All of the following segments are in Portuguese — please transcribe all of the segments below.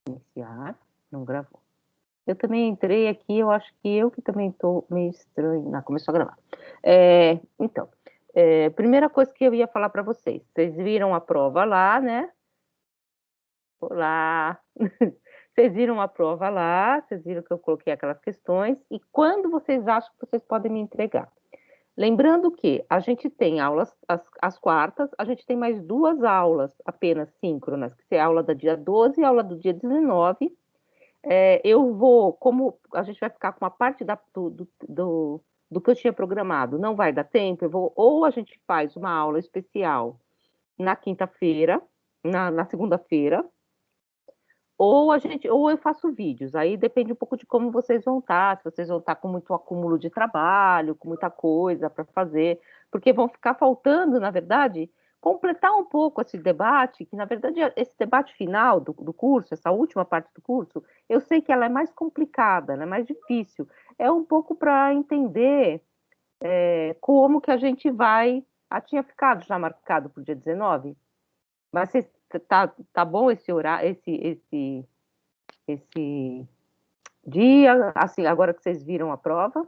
Iniciar, não gravou. Eu também entrei aqui, eu acho que eu que também estou meio estranho. Não, começou a gravar. Então, primeira coisa que eu ia falar para vocês viram a prova lá, né? Olá! Vocês viram a prova lá, vocês viram que eu coloquei aquelas questões, e quando vocês acham que vocês podem me entregar? Lembrando que a gente tem aulas às quartas, a gente tem mais 2 aulas apenas síncronas, que é a aula do dia 12 e a aula do dia 19. Eu vou, como a gente vai ficar com uma parte do que eu tinha programado, não vai dar tempo, ou a gente faz uma aula especial na quinta-feira, na segunda-feira, ou eu faço vídeos, aí depende um pouco de como vocês vão estar, se vocês vão estar com muito acúmulo de trabalho, com muita coisa para fazer, porque vão ficar faltando, na verdade, completar um pouco esse debate, que na verdade esse debate final do curso, essa última parte do curso, eu sei que ela é mais complicada, ela é mais difícil, é um pouco para entender como que a gente vai. Tinha ficado já marcado para o dia 19, mas tá bom esse horário, esse dia, assim, agora que vocês viram a prova?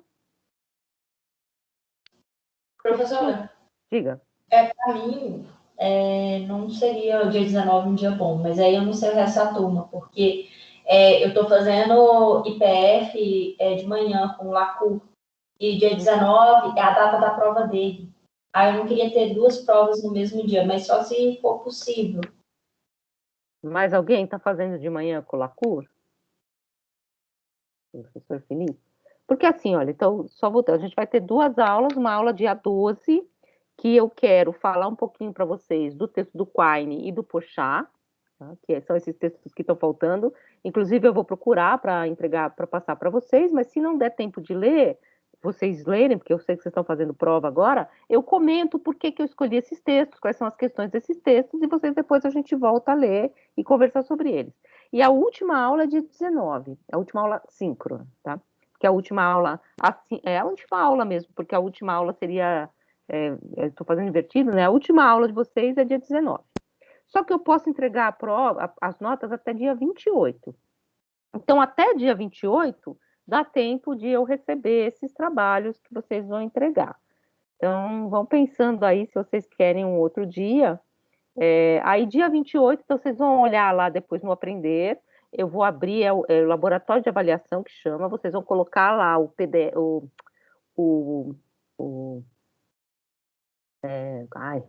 Professora, Diga. para mim, não seria o dia 19 um dia bom, mas aí eu não sei o resto da turma, porque eu estou fazendo IPF de manhã com o Lacu, e dia 19 é a data da prova dele. Aí eu não queria ter 2 provas no mesmo dia, mas só se for possível. Mais alguém está fazendo de manhã com o Lacur? Professor Felipe? Porque assim, olha, então, só voltando, a gente vai ter 2 aulas, uma aula dia 12, que eu quero falar um pouquinho para vocês do texto do Quine e do Porchat, tá? Que são esses textos que estão faltando. Inclusive, eu vou procurar para entregar, para passar para vocês, mas se não der tempo de ler, vocês lerem, porque eu sei que vocês estão fazendo prova agora, eu comento por que eu escolhi esses textos, quais são as questões desses textos, e vocês depois a gente volta a ler e conversar sobre eles. E a última aula é dia 19, a última aula síncrona, tá? Que a última aula, assim, é a última aula mesmo, porque a última aula seria, estou fazendo invertido, né? A última aula de vocês é dia 19. Só que eu posso entregar a prova, as notas até dia 28. Então, até dia 28, dá tempo de eu receber esses trabalhos que vocês vão entregar. Então, vão pensando aí se vocês querem um outro dia. Aí, dia 28, então, vocês vão olhar lá depois no Aprender. Eu vou abrir o laboratório de avaliação que chama. Vocês vão colocar lá o PDF, o, o, ai,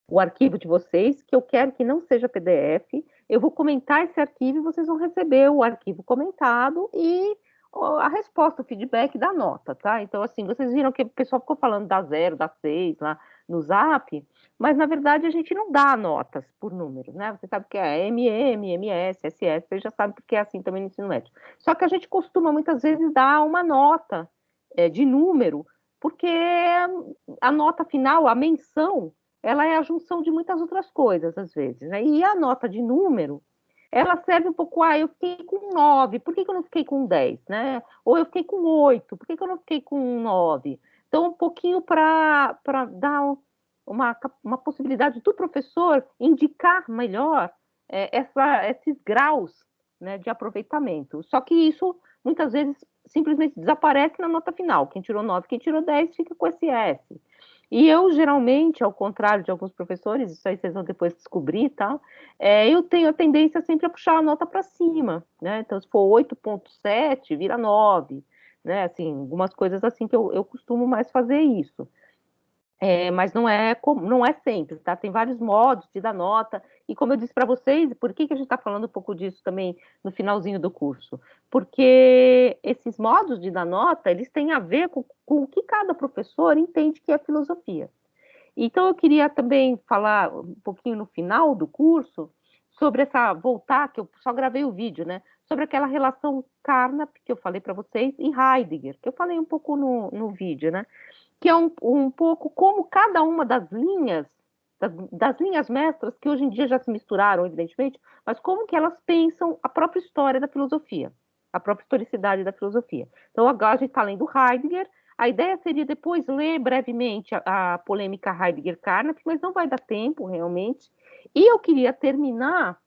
o arquivo de vocês, que eu quero que não seja PDF. Eu vou comentar esse arquivo e vocês vão receber o arquivo comentado e a resposta, o feedback da nota, tá? Então, assim, vocês viram que o pessoal ficou falando da 0, da 6 lá no Zap, mas na verdade a gente não dá notas por número, né? Você sabe que é MM, MS, SS, você já sabe porque é assim também no ensino médio. Só que a gente costuma muitas vezes dar uma nota de número, porque a nota final, a menção, ela é a junção de muitas outras coisas, às vezes, né? E a nota de número, ela serve um pouco, eu fiquei com 9, por que eu não fiquei com 10, né? Ou eu fiquei com 8, por que eu não fiquei com 9? Então, um pouquinho para dar uma possibilidade do professor indicar melhor esses graus, né, de aproveitamento. Só que isso, muitas vezes, simplesmente desaparece na nota final. Quem tirou 9, quem tirou 10 fica com esse S. E eu, geralmente, ao contrário de alguns professores, isso aí vocês vão depois descobrir, tá? Eu tenho a tendência sempre a puxar a nota para cima, né? Então, se for 8,7, vira 9, né? Assim, algumas coisas assim que eu costumo mais fazer isso. Mas não é sempre, tá? Tem vários modos de dar nota, e como eu disse para vocês, por que a gente está falando um pouco disso também no finalzinho do curso? Porque esses modos de dar nota, eles têm a ver com o que cada professor entende que é filosofia. Então, eu queria também falar um pouquinho no final do curso sobre que eu só gravei o vídeo, né? Sobre aquela relação Carnap, que eu falei para vocês, e Heidegger, que eu falei um pouco no vídeo, né? Que é um pouco como cada uma das linhas mestras, que hoje em dia já se misturaram, evidentemente, mas como que elas pensam a própria história da filosofia, a própria historicidade da filosofia. Então, agora a gente está lendo Heidegger, a ideia seria depois ler brevemente a polêmica Heidegger-Carnap, mas não vai dar tempo, realmente. E eu queria terminar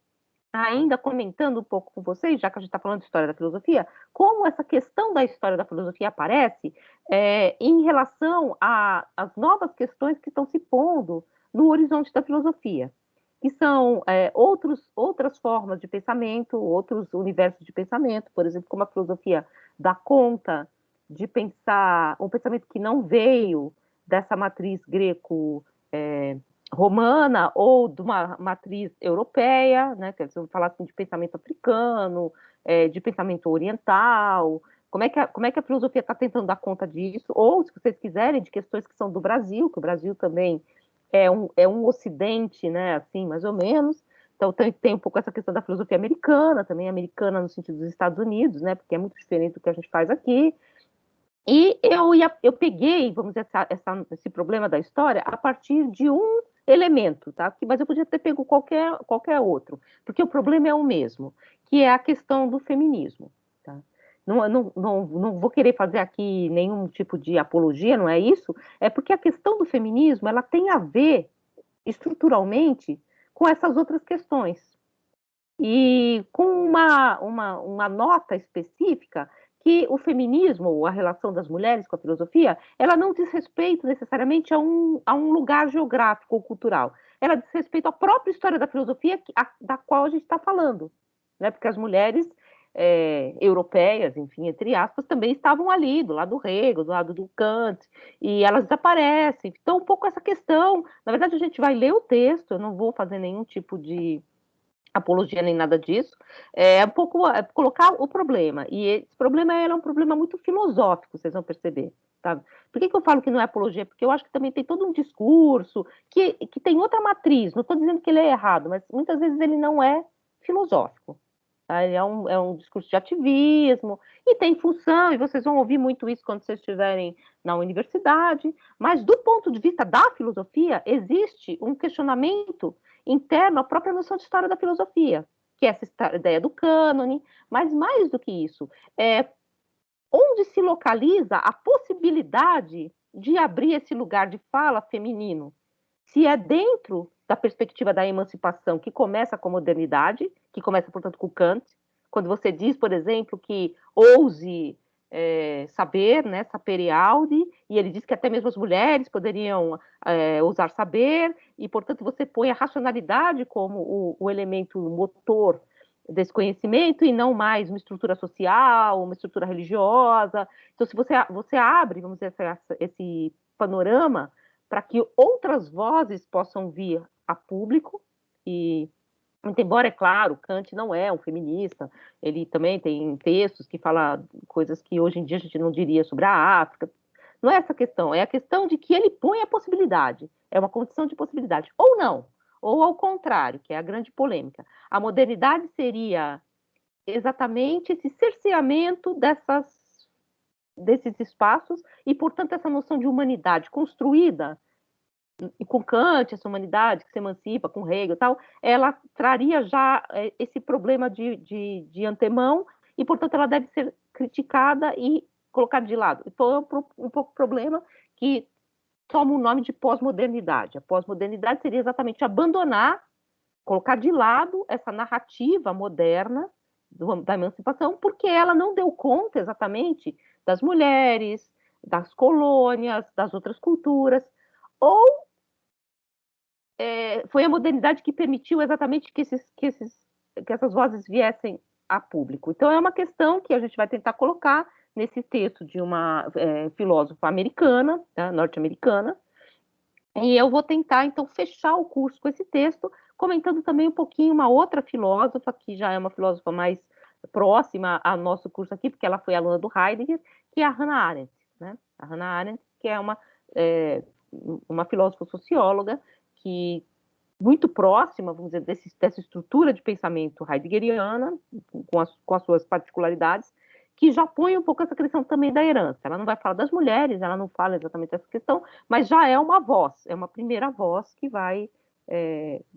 ainda comentando um pouco com vocês, já que a gente está falando de história da filosofia, como essa questão da história da filosofia aparece em relação às novas questões que estão se pondo no horizonte da filosofia, que são outras formas de pensamento, outros universos de pensamento, por exemplo, como a filosofia dá conta de pensar um pensamento que não veio dessa matriz greco-romana ou de uma matriz europeia, né? Quer dizer, falar assim de pensamento africano, de pensamento oriental. Como é que a filosofia está tentando dar conta disso? Ou, se vocês quiserem, de questões que são do Brasil, que o Brasil também é um ocidente, né? Assim, mais ou menos. Então, tem um pouco essa questão da filosofia americana, também americana no sentido dos Estados Unidos, né? Porque é muito diferente do que a gente faz aqui. E eu peguei, vamos dizer, esse problema da história a partir de um elemento, tá? Mas eu podia ter pego qualquer outro, porque o problema é o mesmo, que é a questão do feminismo. Tá? Não vou querer fazer aqui nenhum tipo de apologia, não é isso? É porque a questão do feminismo ela tem a ver estruturalmente com essas outras questões. E com uma nota específica que o feminismo, ou a relação das mulheres com a filosofia, ela não diz respeito necessariamente a um lugar geográfico ou cultural. Ela diz respeito à própria história da filosofia da qual a gente está falando. Né? Porque as mulheres europeias, enfim, entre aspas, também estavam ali, do lado do Hegel, do lado do Kant, e elas desaparecem. Então, um pouco essa questão. Na verdade, a gente vai ler o texto, eu não vou fazer nenhum tipo de apologia nem nada disso, um pouco colocar o problema. E esse problema é um problema muito filosófico, vocês vão perceber. Tá? Por que eu falo que não é apologia? Porque eu acho que também tem todo um discurso que tem outra matriz. Não estou dizendo que ele é errado, mas muitas vezes ele não é filosófico. Tá? Ele é um discurso de ativismo e tem função, e vocês vão ouvir muito isso quando vocês estiverem na universidade, mas do ponto de vista da filosofia, existe um questionamento interno à própria noção de história da filosofia, que é essa ideia do cânone, mas mais do que isso, onde se localiza a possibilidade de abrir esse lugar de fala feminino, se é dentro da perspectiva da emancipação, que começa com a modernidade, que começa, portanto, com Kant, quando você diz, por exemplo, que ouse saber, né, sapere aude, e ele diz que até mesmo as mulheres poderiam ousar saber, e, portanto, você põe a racionalidade como o elemento motor desse conhecimento e não mais uma estrutura social, uma estrutura religiosa. Então, se você abre, vamos dizer, esse panorama para que outras vozes possam vir a público e muito embora, é claro, Kant não é um feminista, ele também tem textos que falam coisas que hoje em dia a gente não diria sobre a África. Não é essa a questão, é a questão de que ele põe a possibilidade, é uma condição de possibilidade, ou não, ou ao contrário, que é a grande polêmica. A modernidade seria exatamente esse cerceamento desses espaços e, portanto, essa noção de humanidade construída e com Kant, essa humanidade que se emancipa, com Hegel e tal, ela traria já esse problema de antemão e, portanto, ela deve ser criticada e colocada de lado. Então, é um pouco problema que toma o nome de pós-modernidade. A pós-modernidade seria exatamente abandonar, colocar de lado essa narrativa moderna da emancipação, porque ela não deu conta exatamente das mulheres, das colônias, das outras culturas, ou foi a modernidade que permitiu exatamente que essas vozes viessem a público. Então, é uma questão que a gente vai tentar colocar nesse texto de uma filósofa americana, tá, norte-americana, e eu vou tentar, então, fechar o curso com esse texto, comentando também um pouquinho uma outra filósofa, que já é uma filósofa mais próxima ao nosso curso aqui, porque ela foi aluna do Heidegger, que é a Hannah Arendt. Né? A Hannah Arendt, que é uma filósofa socióloga, que muito próxima, vamos dizer, dessa estrutura de pensamento heideggeriana, com as suas particularidades, que já põe um pouco essa questão também da herança. Ela não vai falar das mulheres, ela não fala exatamente essa questão, mas já é uma voz, é uma primeira voz que vai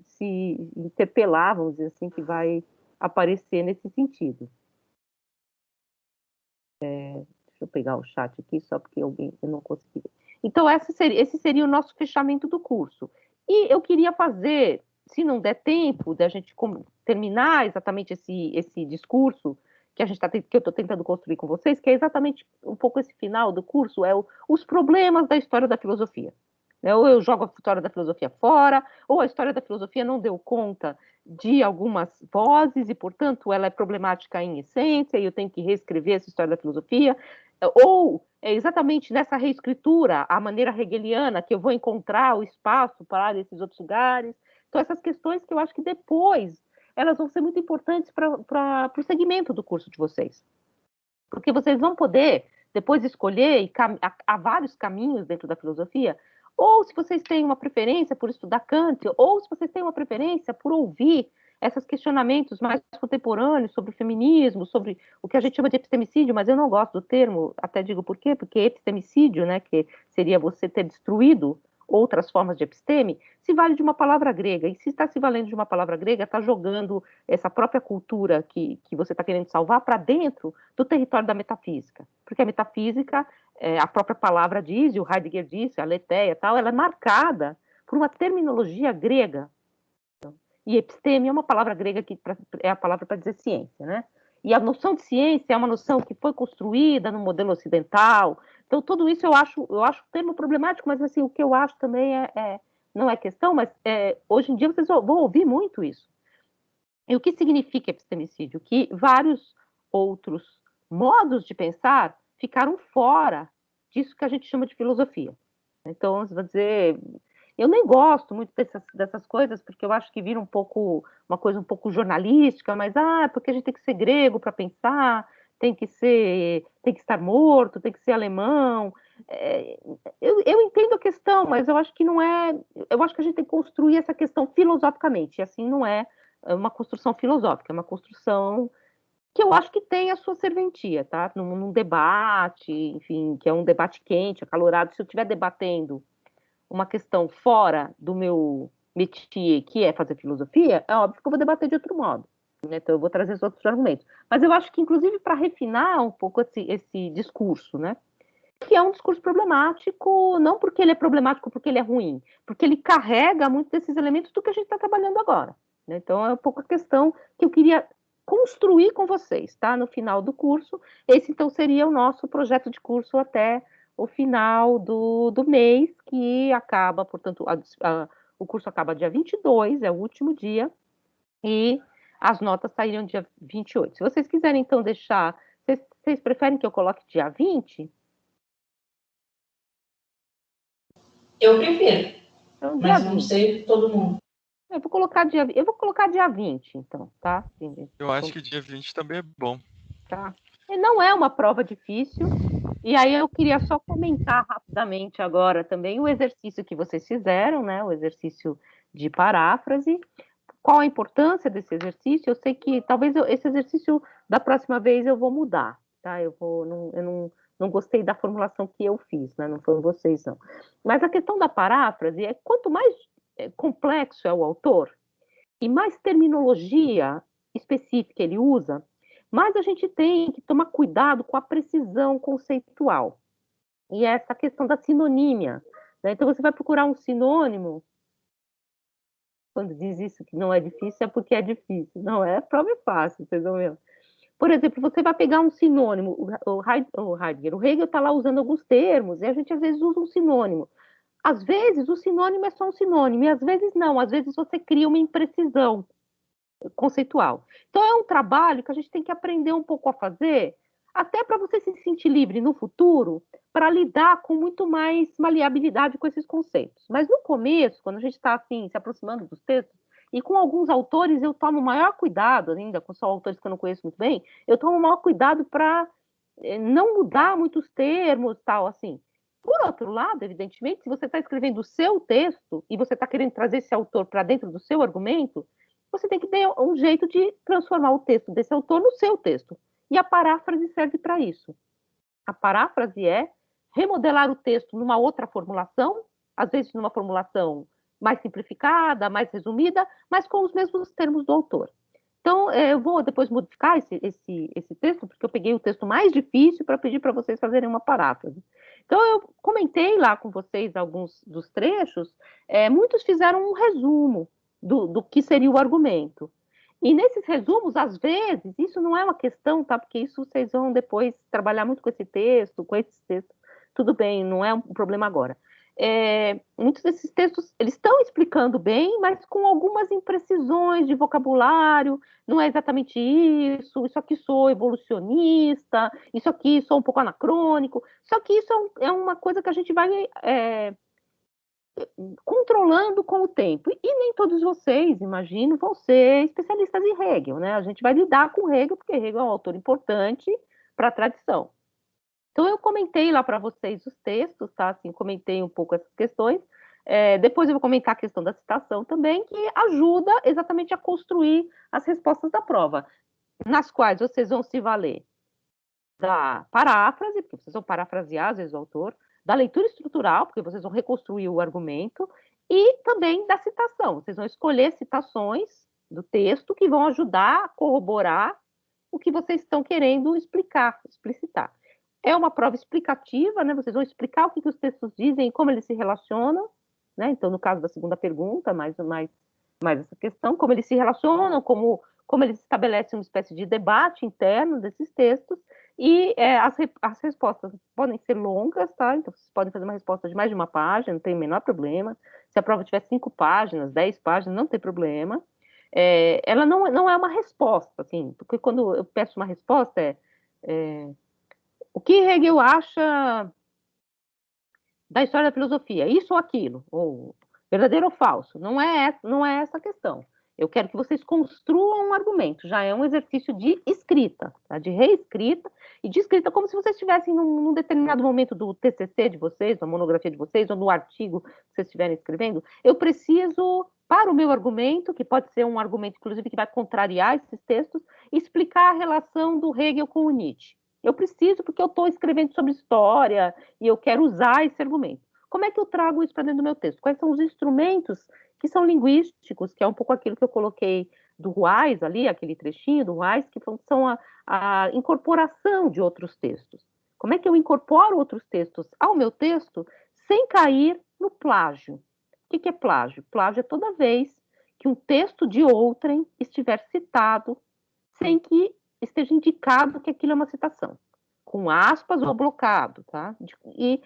se interpelar, vamos dizer assim, que vai aparecer nesse sentido. Deixa eu pegar o chat aqui, só porque eu não consegui. Então, esse seria o nosso fechamento do curso. E eu queria fazer, se não der tempo da gente terminar exatamente esse discurso que que eu estou tentando construir com vocês, que é exatamente um pouco esse final do curso, os problemas da história da filosofia. Né? Ou eu jogo a história da filosofia fora, ou a história da filosofia não deu conta de algumas vozes e, portanto, ela é problemática em essência e eu tenho que reescrever essa história da filosofia, ou é exatamente nessa reescritura, a maneira hegeliana, que eu vou encontrar o espaço para esses outros lugares. Então, essas questões que eu acho que depois elas vão ser muito importantes para o segmento do curso de vocês. Porque vocês vão poder depois escolher, e há vários caminhos dentro da filosofia, ou se vocês têm uma preferência por estudar Kant, ou se vocês têm uma preferência por ouvir esses questionamentos mais contemporâneos sobre o feminismo, sobre o que a gente chama de epistemicídio, mas eu não gosto do termo, até digo por quê, porque epistemicídio, né, que seria você ter destruído outras formas de episteme, se vale de uma palavra grega, e se está se valendo de uma palavra grega, está jogando essa própria cultura que você está querendo salvar para dentro do território da metafísica, porque a metafísica, a própria palavra diz, e o Heidegger disse, a aletheia, tal, ela é marcada por uma terminologia grega, e episteme é uma palavra grega que é a palavra para dizer ciência, né? E a noção de ciência é uma noção que foi construída no modelo ocidental. Então, tudo isso eu acho um termo problemático, mas assim, o que eu acho também não é questão, mas hoje em dia vocês vão ouvir muito isso. E o que significa epistemicídio? Que vários outros modos de pensar ficaram fora disso que a gente chama de filosofia. Então, você vai dizer, eu nem gosto muito dessas coisas, porque eu acho que vira uma coisa um pouco jornalística, mas porque a gente tem que ser grego para pensar, tem que estar morto, tem que ser alemão. Eu entendo a questão, mas eu acho que não é. Eu acho que a gente tem que construir essa questão filosoficamente, e assim não é uma construção filosófica, é uma construção que eu acho que tem a sua serventia, tá? Num debate, enfim, que é um debate quente, acalorado. Se eu estiver debatendo uma questão fora do meu métier, que é fazer filosofia, é óbvio que eu vou debater de outro modo. Né? Então, eu vou trazer os outros argumentos. Mas eu acho que, inclusive, para refinar um pouco esse discurso, né? Que é um discurso problemático, não porque ele é problemático, porque ele é ruim, porque ele carrega muitos desses elementos do que a gente está trabalhando agora. Né? Então, é um pouco a questão que eu queria construir com vocês, tá? No final do curso. Esse, então, seria o nosso projeto de curso até o final do mês, que acaba, portanto, o curso acaba dia 22, é o último dia, e as notas sairiam dia 28. Se vocês quiserem, então, deixar... Vocês preferem que eu coloque dia 20? Eu prefiro, Então, dia mas não 20. sei todo mundo. Eu vou colocar dia 20, então, tá? Eu acho que dia 20 também é bom. Tá. E não é uma prova difícil. E aí eu queria só comentar rapidamente agora também o exercício que vocês fizeram, né? O exercício de paráfrase. Qual a importância desse exercício? Eu sei que talvez esse exercício da próxima vez eu vou mudar, tá? Eu não gostei da formulação que eu fiz, né? Não foram vocês, não. Mas a questão da paráfrase é quanto mais complexo é o autor e mais terminologia específica ele usa, mais a gente tem que tomar cuidado com a precisão conceitual. E essa questão da sinonímia. Né? Então, você vai procurar um sinônimo. Quando diz isso que não é difícil, é porque é difícil. Não é, a prova é fácil, vocês vão ver. Por exemplo, você vai pegar um sinônimo, o Heidegger, o Hegel está lá usando alguns termos, e a gente às vezes usa um sinônimo. Às vezes o sinônimo é só um sinônimo, e às vezes não, às vezes você cria uma imprecisão conceitual. Então é um trabalho que a gente tem que aprender um pouco a fazer, até para você se sentir livre no futuro, para lidar com muito mais maleabilidade com esses conceitos. Mas no começo, quando a gente está assim, se aproximando dos textos, e com alguns autores eu tomo maior cuidado, ainda com só autores que eu não conheço muito bem, eu tomo maior cuidado para não mudar muitos termos, tal, assim. Por outro lado, evidentemente, se você está escrevendo o seu texto e você está querendo trazer esse autor para dentro do seu argumento, você tem que ter um jeito de transformar o texto desse autor no seu texto. E a paráfrase serve para isso. A paráfrase é remodelar o texto numa outra formulação, às vezes numa formulação mais simplificada, mais resumida, mas com os mesmos termos do autor. Então, eu vou depois modificar esse texto, porque eu peguei o texto mais difícil para pedir para vocês fazerem uma paráfrase. Então, eu comentei lá com vocês alguns dos trechos, muitos fizeram um resumo, do que seria o argumento. E nesses resumos, às vezes, isso não é uma questão, tá? Porque isso vocês vão depois trabalhar muito com esse texto, tudo bem, não é um problema agora. Muitos desses textos, eles estão explicando bem, mas com algumas imprecisões de vocabulário, não é exatamente isso aqui sou evolucionista, isso aqui sou um pouco anacrônico, só que isso é uma coisa que a gente vai controlando com o tempo. E nem todos vocês, imagino, vão ser especialistas em Hegel, né? A gente vai lidar com Hegel, porque Hegel é um autor importante para a tradição. Então, eu comentei lá para vocês os textos, tá? Assim, comentei um pouco essas questões. Depois eu vou comentar a questão da citação também, que ajuda exatamente a construir as respostas da prova, nas quais vocês vão se valer da paráfrase, porque vocês vão parafrasear, às vezes, o autor, da leitura estrutural, porque vocês vão reconstruir o argumento, e também da citação. Vocês vão escolher citações do texto que vão ajudar a corroborar o que vocês estão querendo explicitar. É uma prova explicativa, né? Vocês vão explicar o que os textos dizem e como eles se relacionam, né? Então, no caso da segunda pergunta, mais essa questão, como eles se relacionam, como eles estabelecem uma espécie de debate interno desses textos, e as respostas podem ser longas, tá? Então, vocês podem fazer uma resposta de mais de uma página, não tem o menor problema. Se a prova tiver 5 páginas, 10 páginas, não tem problema. Ela não é uma resposta, assim, porque quando eu peço uma resposta, o que Hegel acha da história da filosofia? Isso ou aquilo? Ou verdadeiro ou falso? Não é essa a questão. Eu quero que vocês construam um argumento. Já é um exercício de escrita, tá? De reescrita e de escrita como se vocês estivessem num determinado momento do TCC de vocês, da monografia de vocês, ou no artigo que vocês estiverem escrevendo. Eu preciso, para o meu argumento, que pode ser um argumento, inclusive, que vai contrariar esses textos, explicar a relação do Hegel com o Nietzsche. Eu preciso porque eu estou escrevendo sobre história e eu quero usar esse argumento. Como é que eu trago isso para dentro do meu texto? Quais são os instrumentos que são linguísticos, que é um pouco aquilo que eu coloquei do Ruais ali, aquele trechinho do Ruais, que são a incorporação de outros textos. Como é que eu incorporo outros textos ao meu texto sem cair no plágio? O que é plágio? Plágio é toda vez que um texto de outrem estiver citado sem que esteja indicado que aquilo é uma citação, com aspas ou blocado, tá? E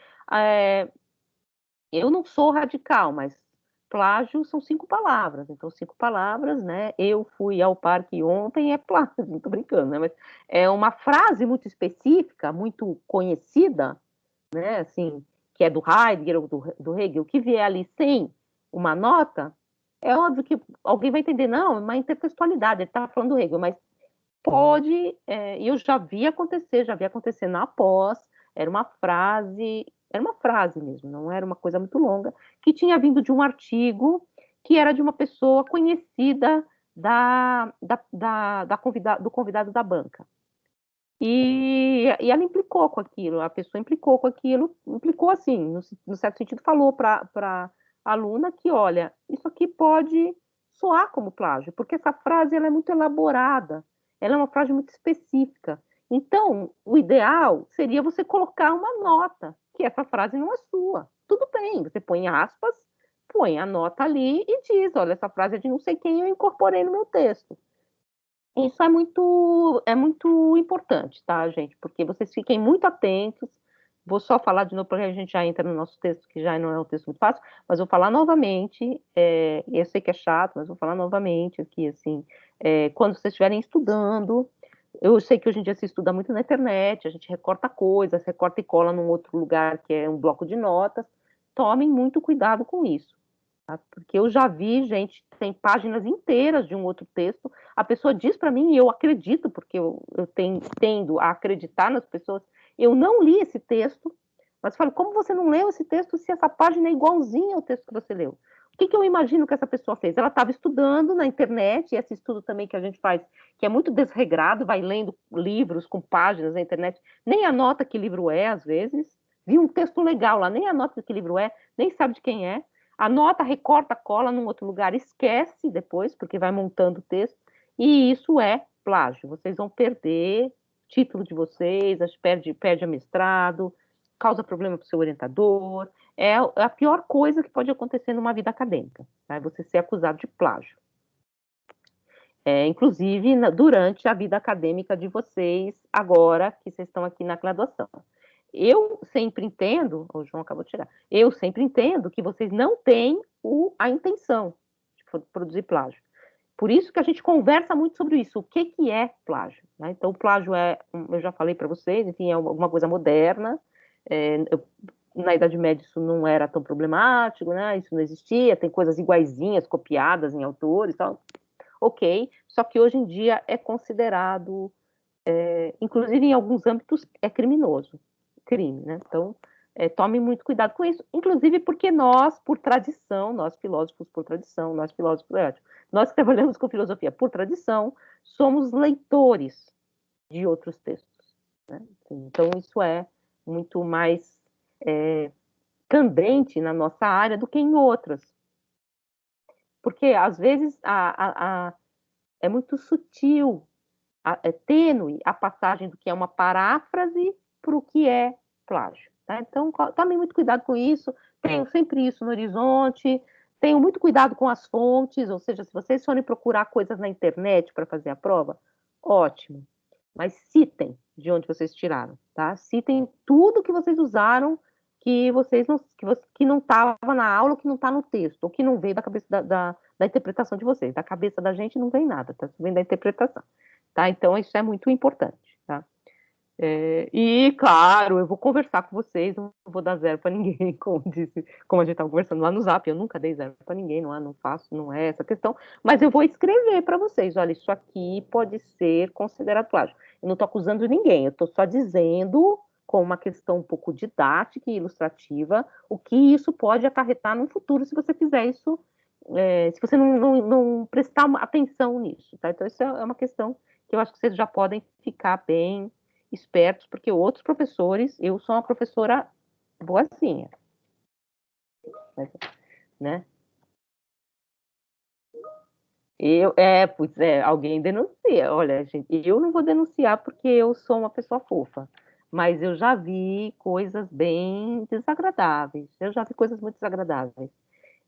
eu não sou radical, mas plágio são 5 palavras, então 5 palavras, né? Eu fui ao parque ontem é plágio, não tô brincando, né? Mas é uma frase muito específica, muito conhecida, né? Assim, que é do Heidegger ou do Hegel, que vier ali sem uma nota, é óbvio que alguém vai entender, não, é uma intertextualidade, ele está falando do Hegel, mas pode, e eu já vi acontecer na pós, era uma frase mesmo, não era uma coisa muito longa, que tinha vindo de um artigo que era de uma pessoa conhecida do convidado da banca. E ela implicou com aquilo, a pessoa implicou com aquilo, implicou assim, no certo sentido, falou para a aluna que, olha, isso aqui pode soar como plágio, porque essa frase ela é muito elaborada, ela é uma frase muito específica. Então, o ideal seria você colocar uma nota, que essa frase não é sua. Tudo bem, você põe aspas, põe a nota ali e diz, olha, essa frase é de não sei quem eu incorporei no meu texto. Isso é muito importante, tá, gente? Porque vocês fiquem muito atentos. Vou só falar de novo, porque a gente já entra no nosso texto, que já não é um texto muito fácil, mas vou falar novamente. Eu sei que é chato, mas vou falar novamente aqui, assim. Quando vocês estiverem estudando, eu sei que hoje em dia se estuda muito na internet, a gente recorta coisas, recorta e cola num outro lugar, que é um bloco de notas. Tomem muito cuidado com isso. Tá? Porque eu já vi, gente, tem páginas inteiras de um outro texto, a pessoa diz para mim, e eu acredito, porque eu tendo a acreditar nas pessoas, eu não li esse texto, mas falo, como você não leu esse texto se essa página é igualzinha ao texto que você leu? O que eu imagino que essa pessoa fez? Ela estava estudando na internet, e esse estudo também que a gente faz, que é muito desregrado, vai lendo livros com páginas na internet, nem anota que livro é, às vezes, viu um texto legal lá, nem anota que livro é, nem sabe de quem é, anota, recorta, cola num outro lugar, esquece depois, porque vai montando o texto, e isso é plágio. Vocês vão perder o título de vocês, perde a mestrado. causa problema para o seu orientador, é a pior coisa que pode acontecer numa vida acadêmica, tá? É você ser acusado de plágio. Inclusive durante a vida acadêmica de vocês, agora que vocês estão aqui na graduação. Eu sempre entendo, o João acabou de chegar, eu sempre entendo que vocês não têm a intenção de produzir plágio. Por isso que a gente conversa muito sobre isso, o que é plágio, né? Então, o plágio eu já falei para vocês, enfim, é alguma coisa moderna, na Idade Média isso não era tão problemático, né? Isso não existia, tem coisas iguaizinhas, copiadas em autores e tal, ok, só que hoje em dia é considerado, inclusive em alguns âmbitos, é criminoso, crime, né? Então, tome muito cuidado com isso, inclusive porque nós, por tradição, nós filósofos por tradição, nós filósofos éticos, nós que trabalhamos com filosofia por tradição, somos leitores de outros textos, né? Então, isso é muito mais candente na nossa área do que em outras. Porque, às vezes, é muito sutil, é tênue a passagem do que é uma paráfrase para o que é plágio. Tá? Então, tomem muito cuidado com isso, tenham sempre isso no horizonte, tenham muito cuidado com as fontes, ou seja, se vocês forem procurar coisas na internet para fazer a prova, ótimo, mas citem de onde vocês tiraram, tá? Citem tudo que vocês usaram que não estava na aula, que não está no texto, ou que não veio da cabeça da interpretação de vocês. Da cabeça da gente não vem nada, tá? Vem da interpretação. Tá? Então, isso é muito importante. Tá? E, claro, eu vou conversar com vocês, não vou dar zero para ninguém, como a gente estava conversando lá no Zap, eu nunca dei zero para ninguém, não faço, não é essa questão, mas eu vou escrever para vocês, olha, isso aqui pode ser considerado plágio. Eu não estou acusando ninguém, eu estou só dizendo, com uma questão um pouco didática e ilustrativa, o que isso pode acarretar no futuro, se você fizer isso, se você não prestar atenção nisso. Tá? Então, isso é uma questão que eu acho que vocês já podem ficar bem espertos, porque outros professores, eu sou uma professora boazinha, né? Alguém denuncia. Olha, gente, eu não vou denunciar porque eu sou uma pessoa fofa, mas eu já vi coisas bem desagradáveis. Eu já vi coisas muito desagradáveis.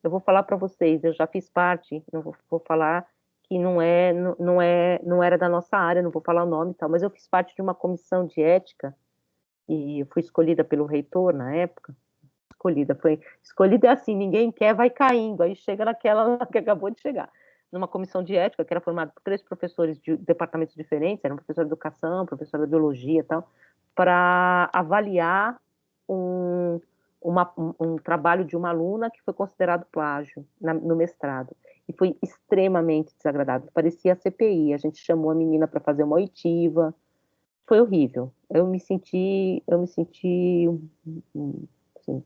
Eu vou falar para vocês, eu já fiz parte, não vou falar que não era da nossa área, não vou falar o nome e tal, mas eu fiz parte de uma comissão de ética e eu fui escolhida pelo reitor na época. Escolhida é assim, ninguém quer, vai caindo, aí chega naquela que acabou de chegar. Numa comissão de ética, que era formada por 3 professores de departamentos diferentes, era um professor de educação, professor de biologia e tal, para avaliar um trabalho de uma aluna que foi considerado plágio no mestrado. E foi extremamente desagradável, parecia a CPI, a gente chamou a menina para fazer uma oitiva, foi horrível. Eu me senti assim,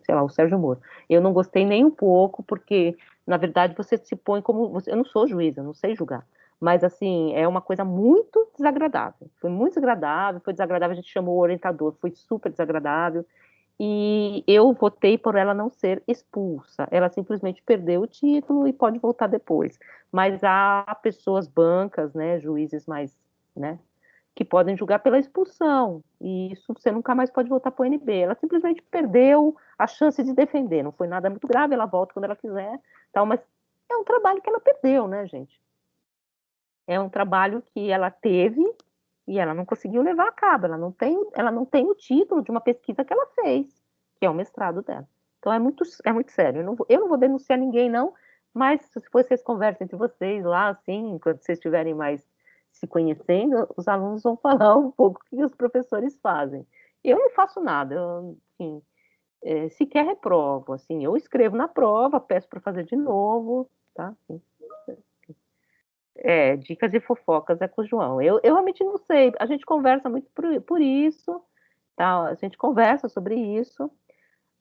sei lá, o Sérgio Moro. Eu não gostei nem um pouco, porque, na verdade, você se põe como... eu não sou juiz, eu não sei julgar. Mas, assim, é uma coisa muito desagradável. Foi muito desagradável, foi desagradável, a gente chamou o orientador, foi super desagradável. E eu votei por ela não ser expulsa. Ela simplesmente perdeu o título e pode voltar depois. Mas há pessoas bancas, né, juízes mais, né, que podem julgar pela expulsão, e isso você nunca mais pode voltar para o NB. Ela simplesmente perdeu a chance de defender, não foi nada muito grave, ela volta quando ela quiser, tal, mas é um trabalho que ela perdeu, né, gente? É um trabalho que ela teve e ela não conseguiu levar a cabo, ela não tem o título de uma pesquisa que ela fez, que é o mestrado dela. Então é muito sério. Eu não vou denunciar ninguém, não, mas se vocês conversem entre vocês lá, assim, quando vocês estiverem mais se conhecendo, os alunos vão falar um pouco o que os professores fazem. Eu não faço nada, enfim, sequer reprovo, assim, eu escrevo na prova, peço para fazer de novo, tá? Assim, dicas e fofocas é com o João. Eu realmente não sei, a gente conversa muito por isso, tá? A gente conversa sobre isso,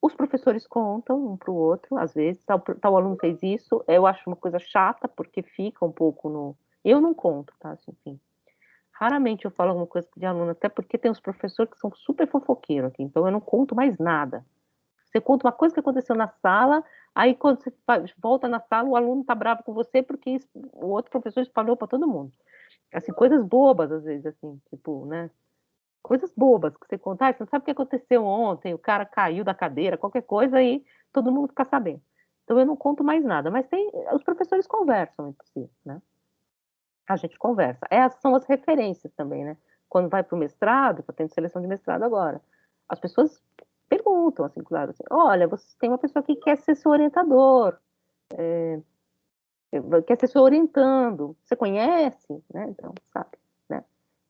os professores contam um para o outro, às vezes, tal aluno fez isso, eu acho uma coisa chata, porque fica um pouco no... Eu não conto, tá? Assim, enfim. Raramente eu falo alguma coisa de aluno, até porque tem uns professores que são super fofoqueiros aqui, então eu não conto mais nada. Você conta uma coisa que aconteceu na sala, aí quando você volta na sala, o aluno tá bravo com você porque o outro professor espalhou para todo mundo. Assim, coisas bobas, às vezes, assim, tipo, né? Coisas bobas que você conta, você não sabe o que aconteceu ontem, o cara caiu da cadeira, qualquer coisa, e todo mundo fica sabendo. Então eu não conto mais nada, mas os professores conversam entre si, né? A gente conversa. Essas são as referências também, né? Quando vai para o mestrado, está tendo seleção de mestrado agora, as pessoas perguntam, assim, claro, assim, olha, você tem uma pessoa que quer ser seu orientador, quer ser seu orientando, você conhece, né? Então, sabe, né?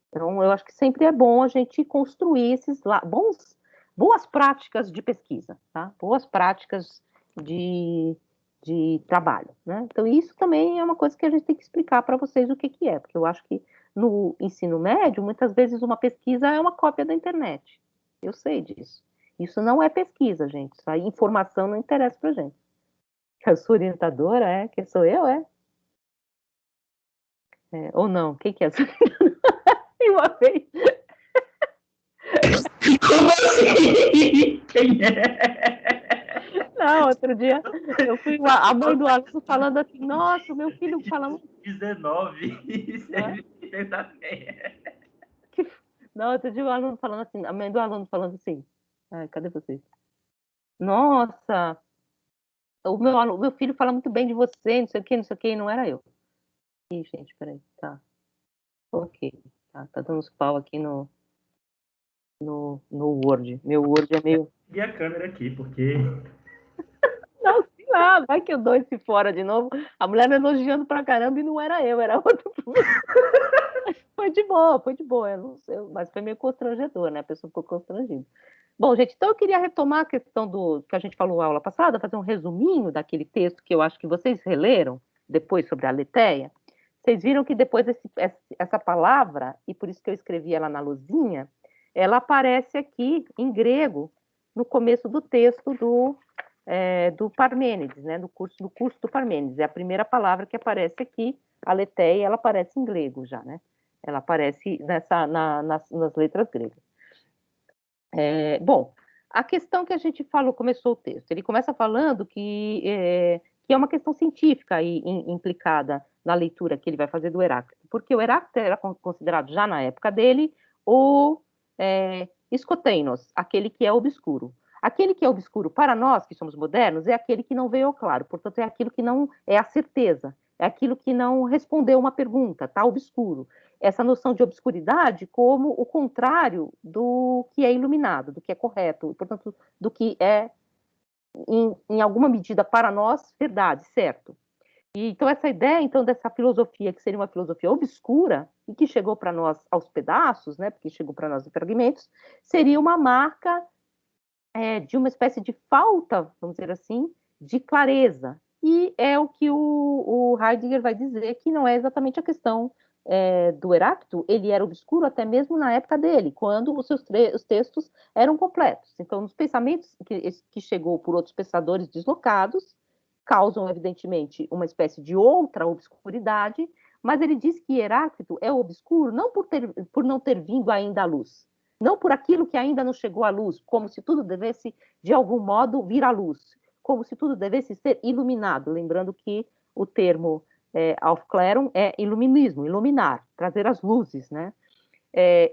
Então, eu acho que sempre é bom a gente construir esses boas práticas de pesquisa, tá? Boas práticas de, de trabalho, né? Então, isso também é uma coisa que a gente tem que explicar para vocês o que que é, porque eu acho que no ensino médio, muitas vezes uma pesquisa é uma cópia da internet. Eu sei disso. Isso não é pesquisa, gente. Isso aí, informação não interessa para gente. A sua orientadora é, quem sou eu, ou não, quem que é? E uma vez Como assim? Quem é? não, outro dia eu fui a mãe do aluno falando assim, nossa, o meu filho fala muito. 19. Hã? Exatamente. Não, outro dia o aluno falando assim, a mãe do aluno falando assim, ai, cadê vocês? Nossa, o meu filho fala muito bem de você, não sei o que, não era eu. Ih, gente, peraí, tá, ok, tá dando uns pau aqui no Word. Meu Word é meio. E a câmera aqui, porque Não, sei lá, vai que eu dou esse fora de novo. A mulher me elogiando pra caramba e não era eu, era outro. Foi de boa, eu não sei, mas foi meio constrangedor, né? A pessoa ficou constrangida. Bom, gente, então eu queria retomar a questão do que a gente falou na aula passada, fazer um resuminho daquele texto que eu acho que vocês releram depois sobre a Aletheia. Vocês viram que depois essa palavra, e por isso que eu escrevi ela na luzinha, ela aparece aqui em grego no começo do texto do Parmênides, né? Do curso do Parmênides. É a primeira palavra que aparece aqui, Aletheia, ela aparece em grego já, né? Ela aparece nas letras gregas. Bom, a questão que a gente falou, começou o texto, ele começa falando que é uma questão científica aí, implicada na leitura que ele vai fazer do Heráclito, porque o Heráclito era considerado, já na época dele, o escoteinos, aquele que é obscuro. Aquele que é obscuro para nós, que somos modernos, é aquele que não veio ao claro, portanto, é aquilo que não é a certeza, é aquilo que não respondeu uma pergunta, está obscuro. Essa noção de obscuridade como o contrário do que é iluminado, do que é correto, portanto, do que é, em alguma medida, para nós, verdade, certo. E, então, essa ideia, então, dessa filosofia, que seria uma filosofia obscura, e que chegou para nós aos pedaços, né, porque chegou para nós em fragmentos, seria uma marca de uma espécie de falta, vamos dizer assim, de clareza. E é o que o Heidegger vai dizer que não é exatamente a questão do Heráclito, ele era obscuro até mesmo na época dele, quando os textos eram completos. Então, nos pensamentos que chegou por outros pensadores deslocados, causam, evidentemente, uma espécie de outra obscuridade, mas ele diz que Heráclito é obscuro não por não ter vindo ainda à luz, não por aquilo que ainda não chegou à luz, como se tudo devesse, de algum modo, vir à luz, como se tudo devesse ser iluminado, lembrando que o termo Aufklärung é iluminismo, iluminar, trazer as luzes, né?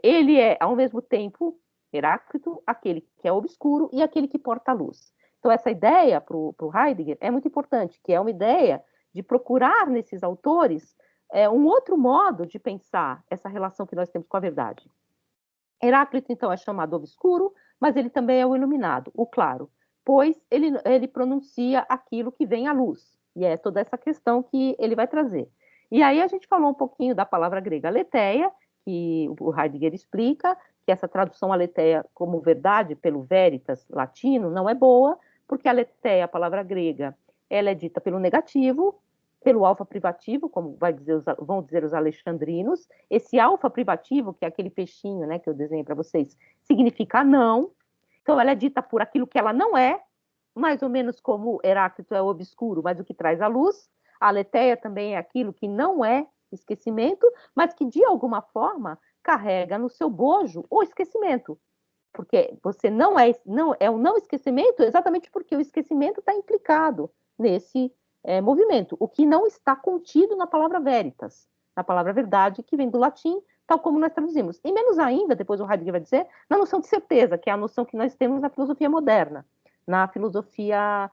Ele é, ao mesmo tempo, Heráclito, aquele que é obscuro e aquele que porta a luz. Então, essa ideia para o Heidegger é muito importante, que é uma ideia de procurar nesses autores um outro modo de pensar essa relação que nós temos com a verdade. Heráclito, então, é chamado obscuro, mas ele também é o iluminado, o claro, pois ele pronuncia aquilo que vem à luz, e é toda essa questão que ele vai trazer. E aí a gente falou um pouquinho da palavra grega aletheia, que o Heidegger explica, que essa tradução aletheia como verdade pelo veritas latino não é boa, porque aletheia, a palavra grega, ela é dita pelo negativo, pelo alfa privativo, como vão dizer os alexandrinos. Esse alfa privativo, que é aquele peixinho, né, que eu desenhei para vocês, significa não. Então, ela é dita por aquilo que ela não é, mais ou menos como Heráclito é o obscuro, mas o que traz a luz. A aletheia também é aquilo que não é esquecimento, mas que, de alguma forma, carrega no seu bojo o esquecimento. Porque você não é o não esquecimento exatamente porque o esquecimento está implicado nesse movimento, o que não está contido na palavra veritas, na palavra verdade, que vem do latim, tal como nós traduzimos. E menos ainda, depois o Heidegger vai dizer, na noção de certeza, que é a noção que nós temos na filosofia moderna, na filosofia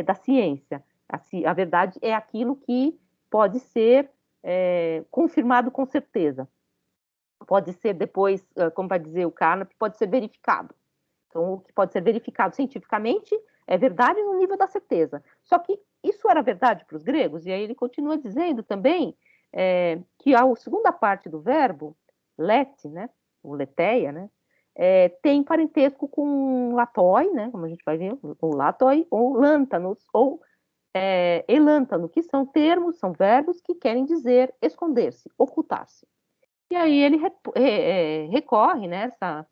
da ciência. A verdade é aquilo que pode ser confirmado com certeza. Pode ser depois, como vai dizer o Carnap, pode ser verificado. Então, o que pode ser verificado cientificamente é verdade no nível da certeza. Só que isso era verdade para os gregos, e aí ele continua dizendo também que a segunda parte do verbo, let, né, o leteia, né, tem parentesco com latoi, né, como a gente vai ver, ou latoi, ou lântanos, ou elântano, que são termos, são verbos que querem dizer esconder-se, ocultar-se. E aí ele recorre nessa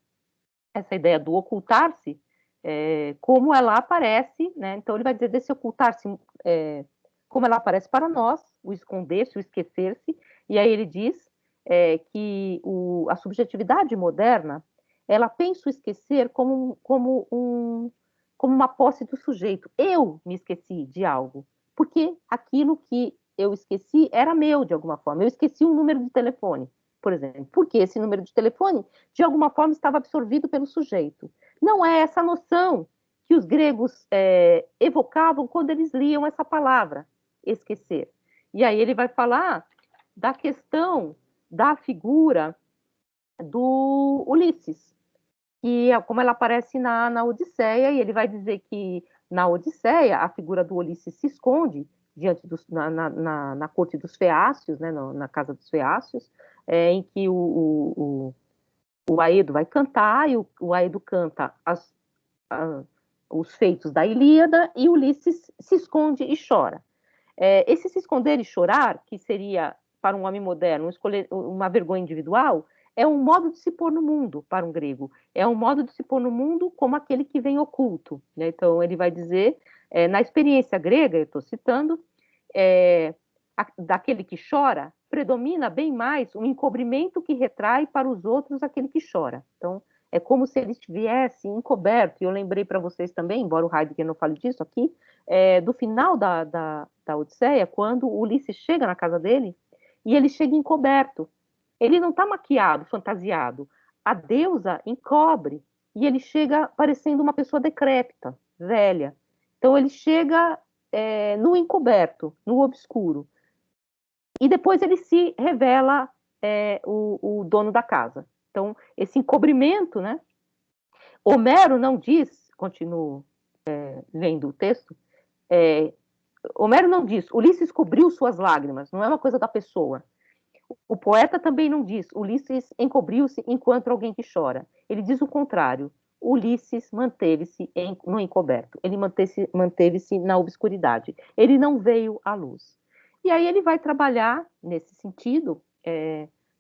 essa ideia do ocultar-se, como ela aparece, né? Então ele vai dizer desse ocultar-se, como ela aparece para nós, o esconder-se, o esquecer-se, e aí ele diz que a subjetividade moderna, ela pensa o esquecer como uma posse do sujeito. Eu me esqueci de algo, porque aquilo que eu esqueci era meu de alguma forma. Eu esqueci um número de telefone, por exemplo, porque esse número de telefone, de alguma forma, estava absorvido pelo sujeito. Não é essa noção que os gregos evocavam quando eles liam essa palavra, esquecer. E aí ele vai falar da questão da figura do Ulisses, que é como ela aparece na Odisseia, e ele vai dizer que na Odisseia a figura do Ulisses se esconde diante na corte dos Feácios, né, na casa dos Feácios, em que o Aedo vai cantar, e o Aedo canta os feitos da Ilíada, e Ulisses se esconde e chora. Esse se esconder e chorar, que seria, para um homem moderno, escolher uma vergonha individual, é um modo de se pôr no mundo para um grego. É um modo de se pôr no mundo como aquele que vem oculto, né? Então, ele vai dizer, na experiência grega, eu estou citando, daquele que chora, predomina bem mais um encobrimento que retrai para os outros aquele que chora. Então, é como se ele estivesse encoberto. E eu lembrei para vocês também, embora o Heidegger não fale disso aqui, do final da Odisseia, quando Ulisses chega na casa dele, e ele chega encoberto. Ele não está maquiado, fantasiado. A deusa encobre, e ele chega parecendo uma pessoa decrépita, velha. Então, ele chega no encoberto, no obscuro. E depois ele se revela o dono da casa. Então, esse encobrimento, né? Homero não diz, continuo lendo o texto, Homero não diz, Ulisses cobriu suas lágrimas, não é uma coisa da pessoa. O poeta também não diz, Ulisses encobriu-se enquanto alguém que chora. Ele diz o contrário, Ulisses manteve-se no encoberto, ele manteve-se na obscuridade, ele não veio à luz. E aí ele vai trabalhar, nesse sentido,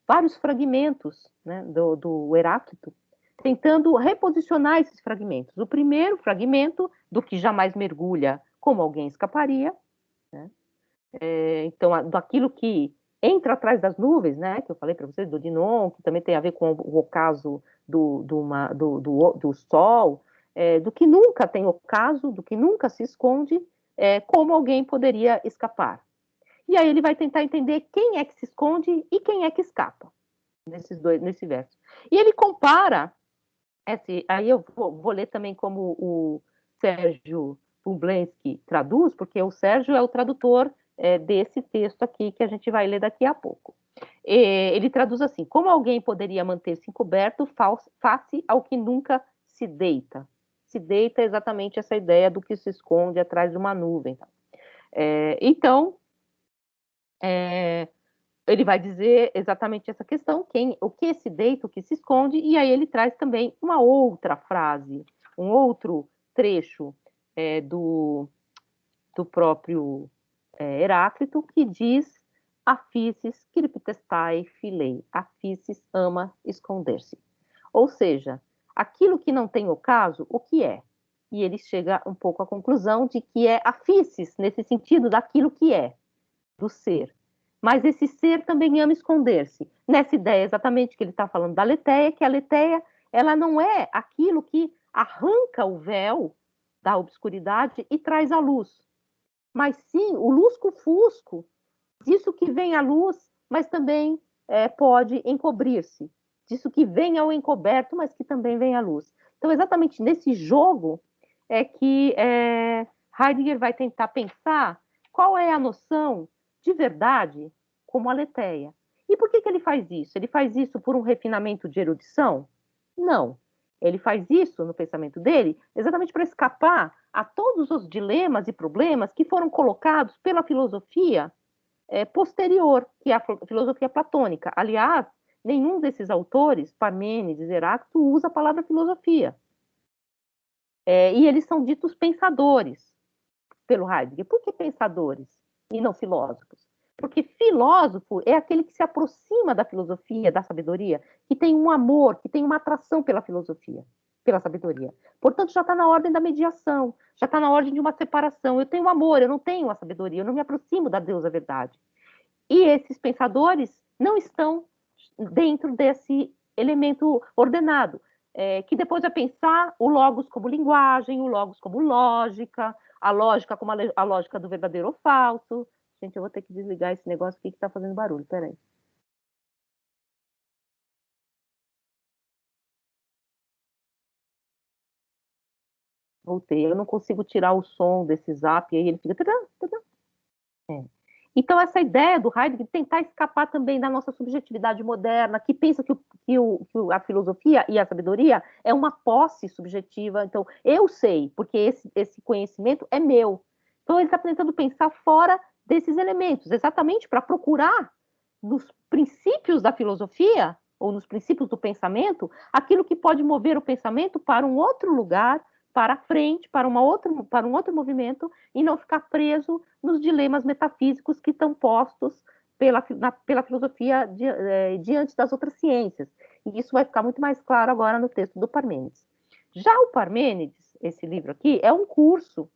vários fragmentos, né, do Heráclito, tentando reposicionar esses fragmentos. O primeiro fragmento, do que jamais mergulha como alguém escaparia, né? Então, daquilo que entra atrás das nuvens, né, que eu falei para vocês, do Dinon, que também tem a ver com o ocaso do Sol, do que nunca tem ocaso, do que nunca se esconde, como alguém poderia escapar. E aí ele vai tentar entender quem é que se esconde e quem é que escapa, nesse verso. E ele compara, aí eu vou ler também como o Sérgio Pumblensky traduz, porque o Sérgio é o tradutor desse texto aqui que a gente vai ler daqui a pouco. Ele traduz assim: como alguém poderia manter-se encoberto face ao que nunca se deita? Se deita é exatamente essa ideia do que se esconde atrás de uma nuvem. Então, ele vai dizer exatamente essa questão, o que se deita, o que se esconde, e aí ele traz também uma outra frase, um outro trecho do próprio Heráclito, que diz: Aficis criptestai filei, Aficis ama esconder-se. Ou seja, aquilo que não tem ocaso, o que é? E ele chega um pouco à conclusão de que é aficis, nesse sentido daquilo que é, do ser. Mas esse ser também ama esconder-se. Nessa ideia exatamente que ele está falando da leteia, que a leteia, ela não é aquilo que arranca o véu da obscuridade e traz a luz, mas sim o lusco-fusco, disso que vem a luz, mas também pode encobrir-se, disso que vem ao encoberto, mas que também vem à luz. Então, exatamente nesse jogo é que Heidegger vai tentar pensar qual é a noção de verdade como aletheia. E por que ele faz isso? Ele faz isso por um refinamento de erudição? Não. Ele faz isso no pensamento dele exatamente para escapar a todos os dilemas e problemas que foram colocados pela filosofia posterior, que é a filosofia platônica. Aliás, nenhum desses autores, Parmênides, Heráclito, usa a palavra filosofia. E eles são ditos pensadores pelo Heidegger. Por que pensadores e não filósofos? Porque filósofo é aquele que se aproxima da filosofia, da sabedoria, que tem um amor, que tem uma atração pela filosofia, pela sabedoria. Portanto, já está na ordem da mediação, já está na ordem de uma separação. Eu tenho amor, eu não tenho a sabedoria, eu não me aproximo da deusa verdade. E esses pensadores não estão dentro desse elemento ordenado, que depois vai pensar o logos como linguagem, o logos como lógica, a lógica como a lógica do verdadeiro ou falso. Gente, eu vou ter que desligar esse negócio aqui que está fazendo barulho, peraí. Voltei, eu não consigo tirar o som desse zap, aí ele fica... Então, essa ideia do Heidegger de tentar escapar também da nossa subjetividade moderna, que pensa que a filosofia e a sabedoria é uma posse subjetiva. Então, eu sei, porque esse conhecimento é meu. Então, ele está tentando pensar fora desses elementos, exatamente para procurar nos princípios da filosofia, ou nos princípios do pensamento, aquilo que pode mover o pensamento para um outro lugar, para frente, para um outro movimento, e não ficar preso nos dilemas metafísicos que estão postos pela filosofia diante das outras ciências. E isso vai ficar muito mais claro agora no texto do Parmênides. Já o Parmênides, esse livro aqui, é um curso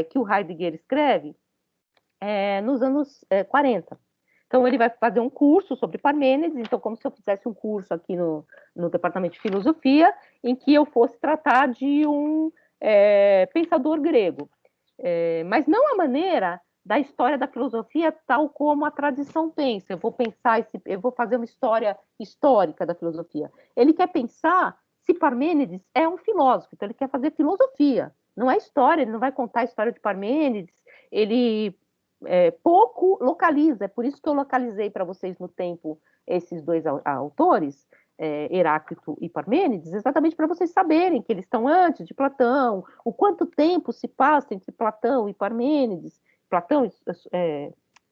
que o Heidegger escreve nos anos 40. Então, ele vai fazer um curso sobre Parmênides, então, como se eu fizesse um curso aqui no departamento de filosofia, em que eu fosse tratar de um pensador grego. Mas não a maneira da história da filosofia tal como a tradição pensa. Eu vou fazer uma história histórica da filosofia. Ele quer pensar se Parmênides é um filósofo, então ele quer fazer filosofia, não é história, ele não vai contar a história de Parmênides, ele pouco localiza, é por isso que eu localizei para vocês no tempo esses dois autores, Heráclito e Parmênides, exatamente para vocês saberem que eles estão antes de Platão, o quanto tempo se passa entre Platão e Parmênides,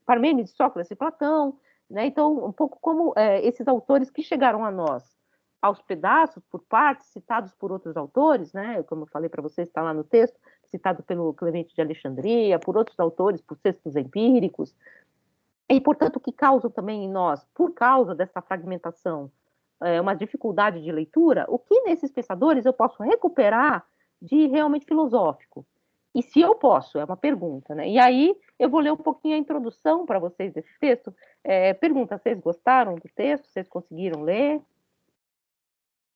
Parmênides, Sócrates e Platão, né? Então, um pouco como esses autores que chegaram a nós aos pedaços, por partes, citados por outros autores, né? Como eu falei para vocês, está lá no texto, citado pelo Clemente de Alexandria, por outros autores, por textos empíricos, e, portanto, que causam também em nós, por causa dessa fragmentação, uma dificuldade de leitura, o que nesses pensadores eu posso recuperar de realmente filosófico? E se eu posso, é uma pergunta, né? E aí eu vou ler um pouquinho a introdução para vocês desse texto. Pergunta, vocês gostaram do texto? Vocês conseguiram ler?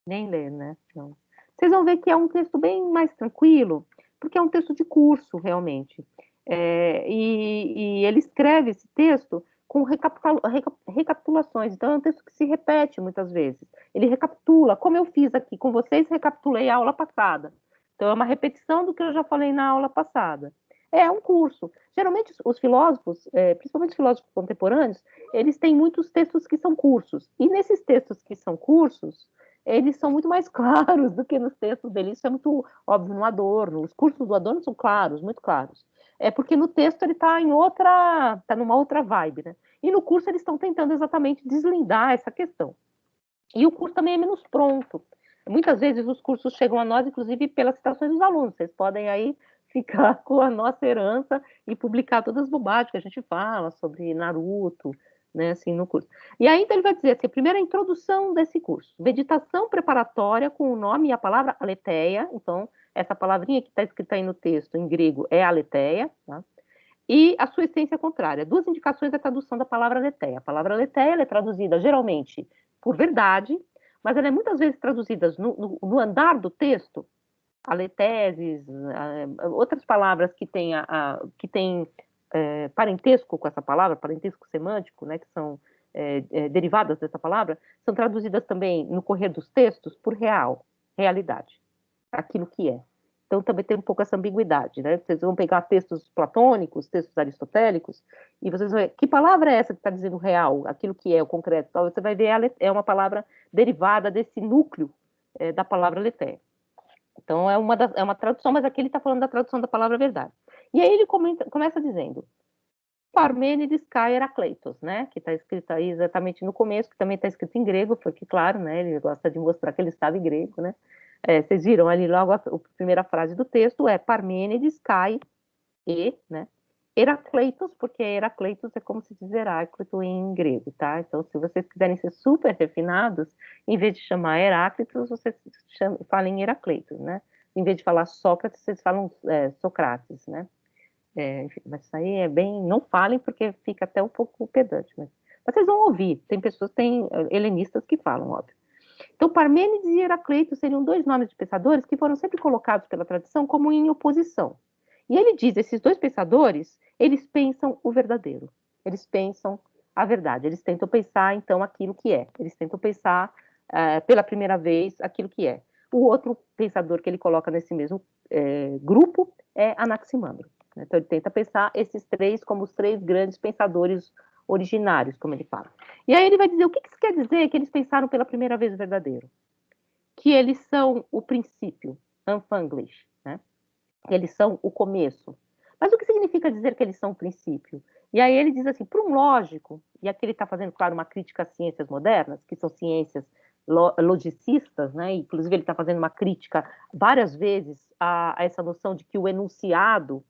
Nem ler, né? Não. Vocês vão ver que é um texto bem mais tranquilo, porque é um texto de curso, realmente. E ele escreve esse texto com recapitulações. Então, é um texto que se repete muitas vezes. Ele recapitula, como eu fiz aqui com vocês, recapitulei a aula passada. Então, é uma repetição do que eu já falei na aula passada. É um curso. Geralmente, os filósofos, principalmente os filósofos contemporâneos, eles têm muitos textos que são cursos. E nesses textos que são cursos, eles são muito mais claros do que nos textos dele. Isso é muito óbvio no Adorno. Os cursos do Adorno são claros, muito claros. É porque no texto ele está numa outra vibe, né? E no curso eles estão tentando exatamente deslindar essa questão. E o curso também é menos pronto. Muitas vezes os cursos chegam a nós, inclusive, pelas citações dos alunos. Vocês podem aí ficar com a nossa herança e publicar todas as bobagens que a gente fala sobre Naruto, né, assim, no curso. E aí, então, ele vai dizer assim, a primeira introdução desse curso, meditação preparatória com o nome e a palavra aletheia, então, essa palavrinha que está escrita aí no texto, em grego, é aletheia, tá? E a sua essência contrária. Duas indicações da tradução da palavra aletheia. A palavra aletheia ela é traduzida, geralmente, por verdade, mas ela é muitas vezes traduzida no andar do texto, aleteses, outras palavras que têm parentesco com essa palavra, parentesco semântico, né, que são derivadas dessa palavra, são traduzidas também no correr dos textos por real, realidade, aquilo que é. Então também tem um pouco essa ambiguidade, né? Vocês vão pegar textos platônicos, textos aristotélicos, e vocês vão ver, que palavra é essa que está dizendo real, aquilo que é o concreto? Então, você vai ver, é uma palavra derivada desse núcleo da palavra letéia. Então é uma tradução, mas aqui ele está falando da tradução da palavra verdade. E aí ele começa dizendo, Parmênides kai Herakleitos, né? Que está escrito aí exatamente no começo, que também está escrito em grego, porque, claro, né? Ele gosta de mostrar que ele estava em grego, né? Vocês viram ali logo a primeira frase do texto, Parmênides kai né? Herakleitos, porque Herakleitos é como se diz Heráclito em grego, tá? Então, se vocês quiserem ser super refinados, em vez de chamar Heráclitos, vocês falem Heracleitos, né? Em vez de falar Sócrates, vocês falam Socrates, né? Enfim, mas isso aí é bem... Não falem, porque fica até um pouco pedante, mas vocês vão ouvir. Tem pessoas, tem helenistas que falam, óbvio. Então, Parmênides e Heracleito seriam dois nomes de pensadores que foram sempre colocados pela tradição como em oposição. E ele diz, esses dois pensadores, eles pensam o verdadeiro. Eles pensam a verdade. Eles tentam pensar, então, aquilo que é. Eles tentam pensar, pela primeira vez, aquilo que é. O outro pensador que ele coloca nesse mesmo grupo é Anaximandro. Então, ele tenta pensar esses três como os três grandes pensadores originários, como ele fala. E aí ele vai dizer, o que isso quer dizer que eles pensaram pela primeira vez o verdadeiro? Que eles são o princípio, Anfänglish, né? Eles são o começo. Mas o que significa dizer que eles são o princípio? E aí ele diz assim, para um lógico, e aqui ele está fazendo, claro, uma crítica às ciências modernas, que são ciências logicistas, né? Inclusive ele está fazendo uma crítica várias vezes a essa noção de que o enunciado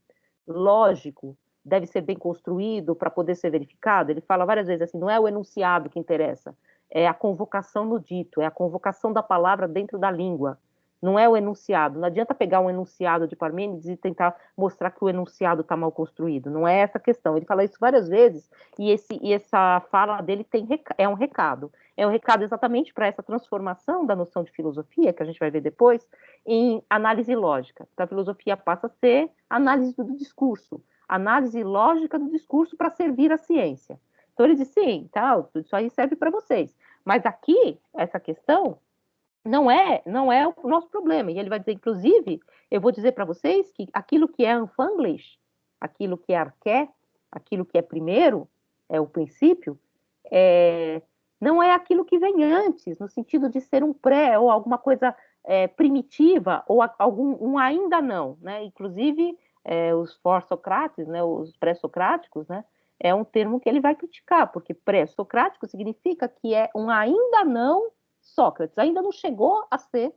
lógico deve ser bem construído para poder ser verificado. Ele fala várias vezes assim, não é o enunciado que interessa, é a convocação no dito, é a convocação da palavra dentro da língua, não é o enunciado. Não adianta pegar um enunciado de Parmênides e tentar mostrar que o enunciado está mal construído, não é essa a questão. Ele fala isso várias vezes, e essa fala dele é um recado. É um recado exatamente para essa transformação da noção de filosofia, que a gente vai ver depois, em análise lógica. Então, a filosofia passa a ser análise do discurso, análise lógica do discurso para servir a ciência. Então ele diz, sim, tá, isso aí serve para vocês. Mas aqui, essa questão não é o nosso problema. E ele vai dizer, inclusive, eu vou dizer para vocês que aquilo que é Anfänglish, aquilo que é arqué, aquilo que é primeiro, é o princípio, não é aquilo que vem antes, no sentido de ser um pré ou alguma coisa primitiva ou um ainda não, né? Inclusive, os for-socrates, né, os pré-socráticos, né, é um termo que ele vai criticar, porque pré-socrático significa que é um ainda não Sócrates, ainda não chegou a ser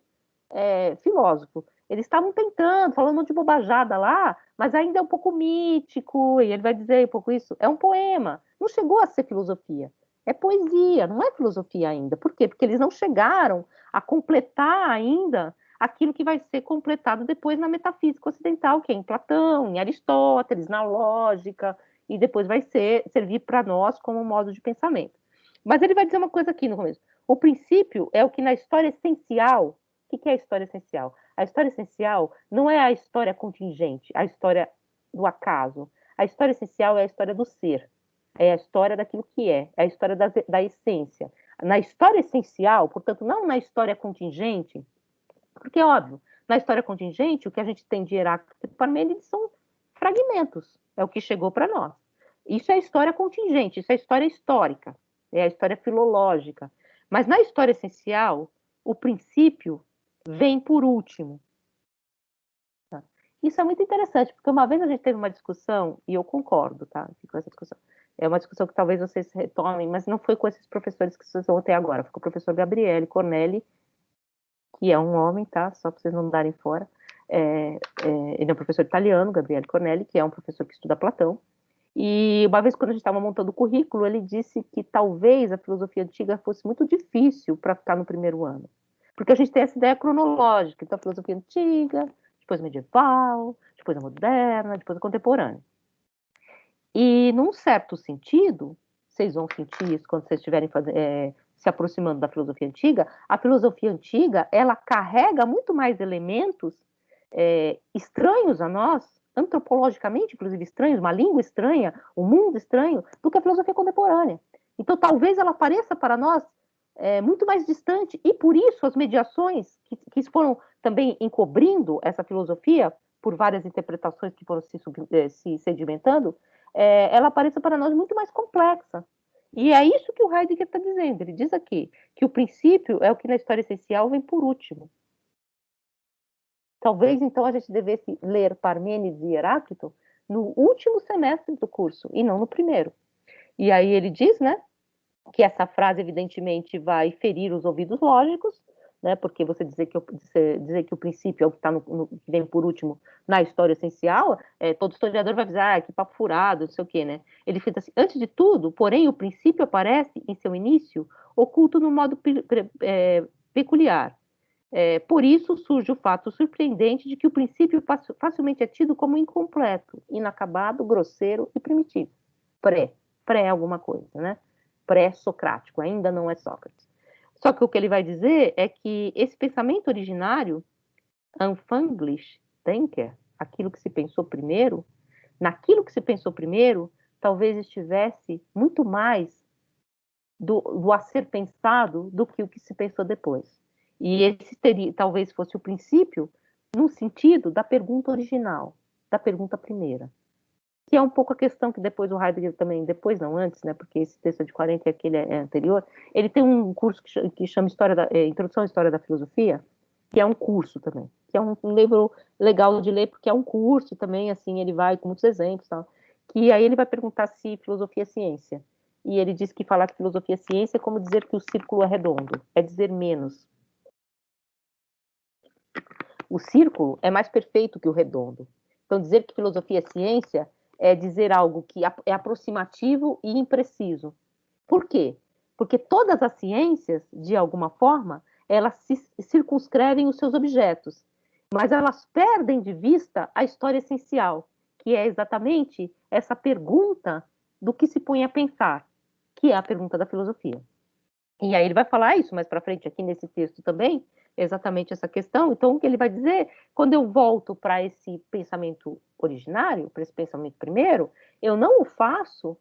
filósofo. Eles estavam tentando, falando um monte de bobajada lá, mas ainda é um pouco mítico, e ele vai dizer um pouco isso, é um poema, não chegou a ser filosofia, é poesia, não é filosofia ainda. Por quê? Porque eles não chegaram a completar ainda aquilo que vai ser completado depois na metafísica ocidental, que é em Platão, em Aristóteles, na lógica, e depois vai servir para nós como modo de pensamento. Mas ele vai dizer uma coisa aqui no começo. O princípio é o que na história essencial... O que é a história essencial? A história essencial não é a história contingente, a história do acaso. A história essencial é a história do ser. É a história daquilo que é a história da essência. Na história essencial, portanto, não na história contingente, porque, óbvio, na história contingente, o que a gente tem de Heráclito e Parmênides são fragmentos, é o que chegou para nós. Isso é história contingente, isso é história histórica, é a história filológica. Mas na história essencial, o princípio vem por último. Isso é muito interessante, porque uma vez a gente teve uma discussão, e eu concordo, tá, com essa discussão. É uma discussão que talvez vocês retomem, mas não foi com esses professores que vocês vão ter agora, foi com o professor Gabriele Cornelli, que é um homem, tá, só para vocês não darem fora. Ele é um professor italiano, Gabriele Cornelli, que é um professor que estuda Platão. E uma vez, quando a gente estava montando o currículo, ele disse que talvez a filosofia antiga fosse muito difícil para ficar no primeiro ano. Porque a gente tem essa ideia cronológica, então a filosofia antiga, depois medieval, depois a moderna, depois a contemporânea. E, num certo sentido, vocês vão sentir isso quando vocês estiverem se aproximando da filosofia antiga, a filosofia antiga, ela carrega muito mais elementos estranhos a nós, antropologicamente, inclusive estranhos, uma língua estranha, um mundo estranho, do que a filosofia contemporânea. Então, talvez ela pareça para nós muito mais distante, e por isso as mediações que foram também encobrindo essa filosofia, por várias interpretações que foram se sedimentando, ela pareça para nós muito mais complexa. E é isso que o Heidegger está dizendo. Ele diz aqui que o princípio é o que na história essencial vem por último. Talvez, então, a gente devesse ler Parmênides e Heráclito no último semestre do curso, e não no primeiro. E aí ele diz, né, que essa frase, evidentemente, vai ferir os ouvidos lógicos, né, porque você dizer que o princípio é o que, que vem por último na história essencial, todo historiador vai dizer, que papo furado, não sei o quê, né? Ele fez assim, antes de tudo, porém, o princípio aparece em seu início oculto no modo peculiar. Por isso surge o fato surpreendente de que o princípio facilmente é tido como incompleto, inacabado, grosseiro e primitivo. Pré alguma coisa, né? Pré-socrático, ainda não é Sócrates. Só que o que ele vai dizer é que esse pensamento originário, Anfänglich Denker, aquilo que se pensou primeiro, naquilo que se pensou primeiro, talvez estivesse muito mais do a ser pensado do que o que se pensou depois. E esse talvez fosse o princípio no sentido da pergunta original, da pergunta primeira. Que é um pouco a questão que depois o Heidegger também, depois não, antes, né, porque esse texto é de 40 e aquele é anterior, ele tem um curso que chama Introdução à História da Filosofia, que é um curso também, que é um livro legal de ler, porque é um curso também, assim, ele vai com muitos exemplos, tal, que aí ele vai perguntar se filosofia é ciência, e ele diz que falar que filosofia é ciência é como dizer que o círculo é redondo, é dizer menos. O círculo é mais perfeito que o redondo. Então, dizer que filosofia é ciência é dizer algo que é aproximativo e impreciso. Por quê? Porque todas as ciências, de alguma forma, elas circunscrevem os seus objetos, mas elas perdem de vista a história essencial, que é exatamente essa pergunta do que se põe a pensar, que é a pergunta da filosofia. E aí ele vai falar isso mais para frente aqui nesse texto também, exatamente essa questão. Então, o que ele vai dizer, quando eu volto para esse pensamento originário, para esse pensamento primeiro, eu não o faço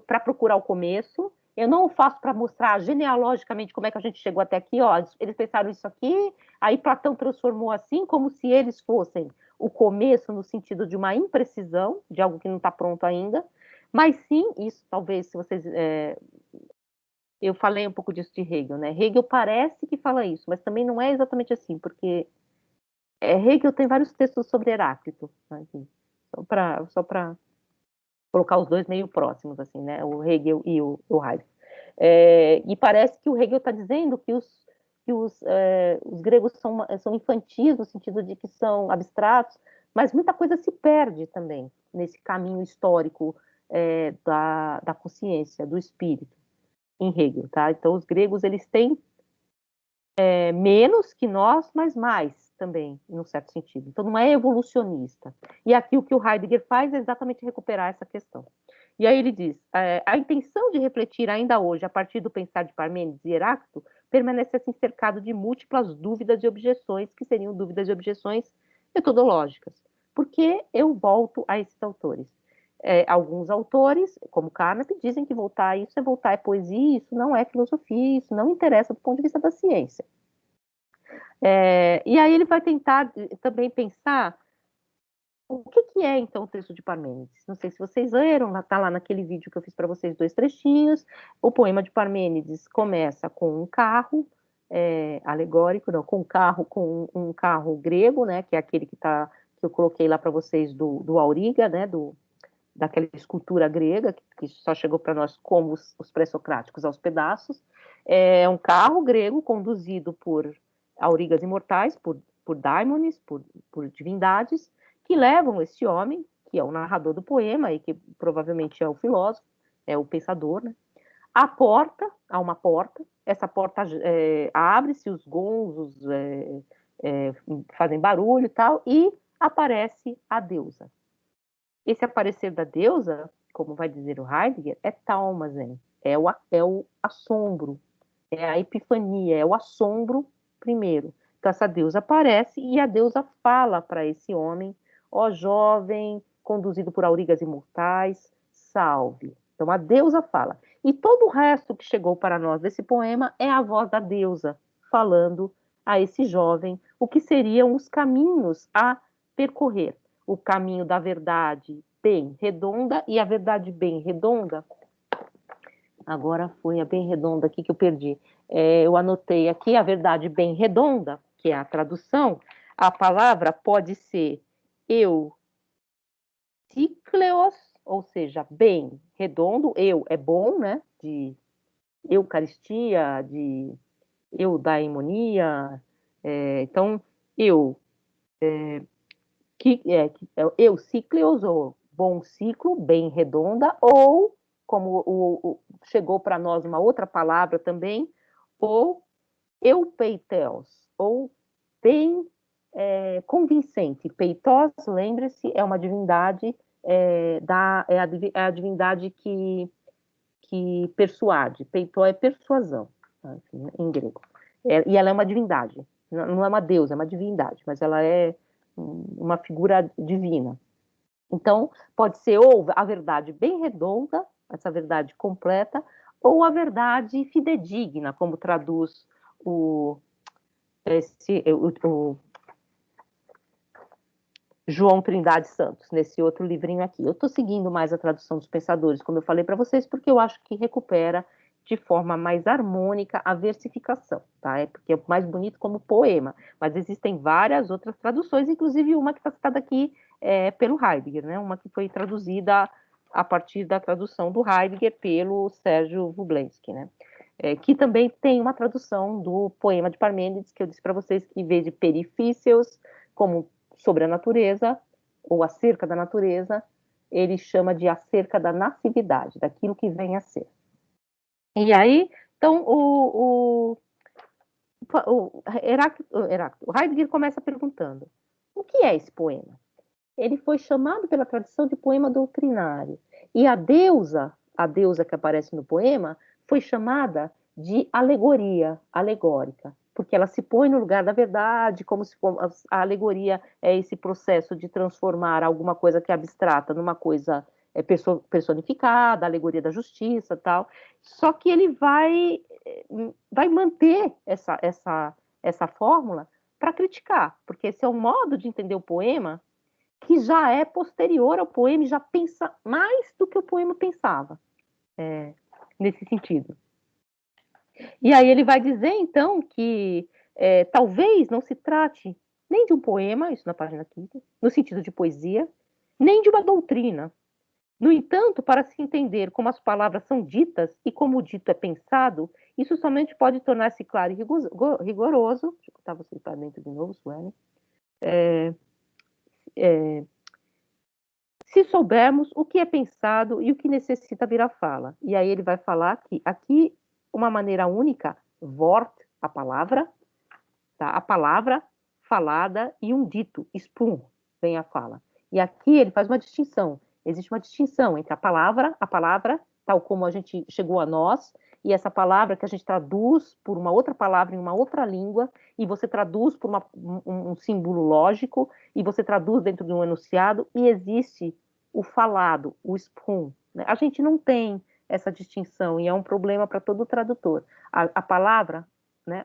para procurar o começo, eu não o faço para mostrar genealogicamente como é que a gente chegou até aqui, ó, eles pensaram isso aqui, aí Platão transformou assim, como se eles fossem o começo no sentido de uma imprecisão, de algo que não está pronto ainda, mas sim, isso talvez, se vocês eu falei um pouco disso de Hegel, né? Hegel parece que fala isso, mas também não é exatamente assim, porque Hegel tem vários textos sobre Heráclito, né? Só para colocar os dois meio próximos, assim, né? O Hegel e o Heidegger. E parece que o Hegel está dizendo que os gregos são infantis, no sentido de que são abstratos, mas muita coisa se perde também nesse caminho histórico da consciência, do espírito, em Hegel, tá? Então, os gregos, eles têm menos que nós, mas mais também, em um certo sentido. Então, não é evolucionista. E aqui o que o Heidegger faz é exatamente recuperar essa questão. E aí ele diz, a intenção de refletir ainda hoje, a partir do pensar de Parmênides e Heráclito, permanece assim cercado de múltiplas dúvidas e objeções, que seriam dúvidas e objeções metodológicas. Por que eu volto a esses autores? Alguns autores, como Carnap, dizem que voltar a isso é voltar a poesia, isso não é filosofia, isso não interessa do ponto de vista da ciência. E aí ele vai tentar também pensar o que é, então, o texto de Parmênides. Não sei se vocês leram, está lá naquele vídeo que eu fiz para vocês 2 trechinhos. O poema de Parmênides começa com um carro alegórico, não, com um carro grego, né, que é aquele que eu coloquei lá para vocês do Auriga, né, daquela escultura grega, que só chegou para nós como os pré-socráticos aos pedaços. É um carro grego conduzido por aurigas imortais, por daimones, por divindades, que levam esse homem, que é o narrador do poema, e que provavelmente é o filósofo, é o pensador, né? Há uma porta, essa porta abre-se, os gons fazem barulho e tal, e aparece a deusa. Esse aparecer da deusa, como vai dizer o Heidegger, é Talmazen, é o assombro, é a epifania, é o assombro primeiro. Então essa deusa aparece e a deusa fala para esse homem, ó jovem, conduzido por aurigas imortais, salve. Então a deusa fala. E todo o resto que chegou para nós desse poema é a voz da deusa falando a esse jovem o que seriam os caminhos a percorrer. O caminho da verdade bem redonda, e a verdade bem redonda, agora foi a bem redonda aqui que eu perdi. Eu anotei aqui a verdade bem redonda, que é a tradução. A palavra pode ser eucícleos, ou seja, bem redondo, eu é bom, né? De eucaristia, de eudaimonia, então, eucícleos, ou bom ciclo, bem redonda, ou, como chegou para nós uma outra palavra também, ou eupeitheos, ou bem convincente. Peitos, lembre-se, é uma divindade, é a divindade que persuade. Peitó é persuasão, tá? Enfim, em grego. E ela é uma divindade, não é uma deusa, é uma divindade, mas ela é uma figura divina. Então, pode ser ou a verdade bem redonda, essa verdade completa, ou a verdade fidedigna, como traduz o João Trindade Santos, nesse outro livrinho aqui. Eu estou seguindo mais a tradução dos pensadores, como eu falei para vocês, porque eu acho que recupera de forma mais harmônica a versificação, tá? Porque é mais bonito como poema, mas existem várias outras traduções, inclusive uma que está citada aqui pelo Heidegger, né? Uma que foi traduzida a partir da tradução do Heidegger pelo Sérgio Vrublensky, né? Que também tem uma tradução do poema de Parmênides, que eu disse para vocês, que em vez de perifícios, como sobre a natureza, ou acerca da natureza, ele chama de acerca da nascividade, daquilo que vem a ser. E aí, então, o Heidegger começa perguntando: o que é esse poema? Ele foi chamado pela tradição de poema doutrinário. E a deusa que aparece no poema, foi chamada de alegoria, alegórica, porque ela se põe no lugar da verdade, como se a alegoria é esse processo de transformar alguma coisa que é abstrata numa coisa personificada, a alegoria da justiça, tal. Só que ele vai manter essa fórmula para criticar, porque esse é um modo de entender o poema que já é posterior ao poema e já pensa mais do que o poema pensava, nesse sentido. E aí ele vai dizer, então, que talvez não se trate nem de um poema, isso na página 15, no sentido de poesia, nem de uma doutrina. No entanto, para se entender como as palavras são ditas e como o dito é pensado, isso somente pode tornar-se claro e rigoroso. Deixa eu botar você para dentro de novo, Suelen. Se soubermos o que é pensado e o que necessita vir à fala. E aí ele vai falar que aqui, uma maneira única, Wort, a palavra, tá? A palavra falada e um dito, Sprung, vem à fala. E aqui ele faz uma distinção. Existe uma distinção entre a palavra, tal como a gente chegou a nós, e essa palavra que a gente traduz por uma outra palavra em uma outra língua, e você traduz por um símbolo lógico, e você traduz dentro de um enunciado, e existe o falado, o Sprung. Né? A gente não tem essa distinção, e é um problema para todo tradutor. A palavra, né,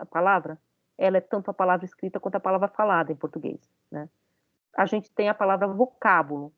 ela é tanto a palavra escrita quanto a palavra falada em português. Né? A gente tem a palavra vocábulo,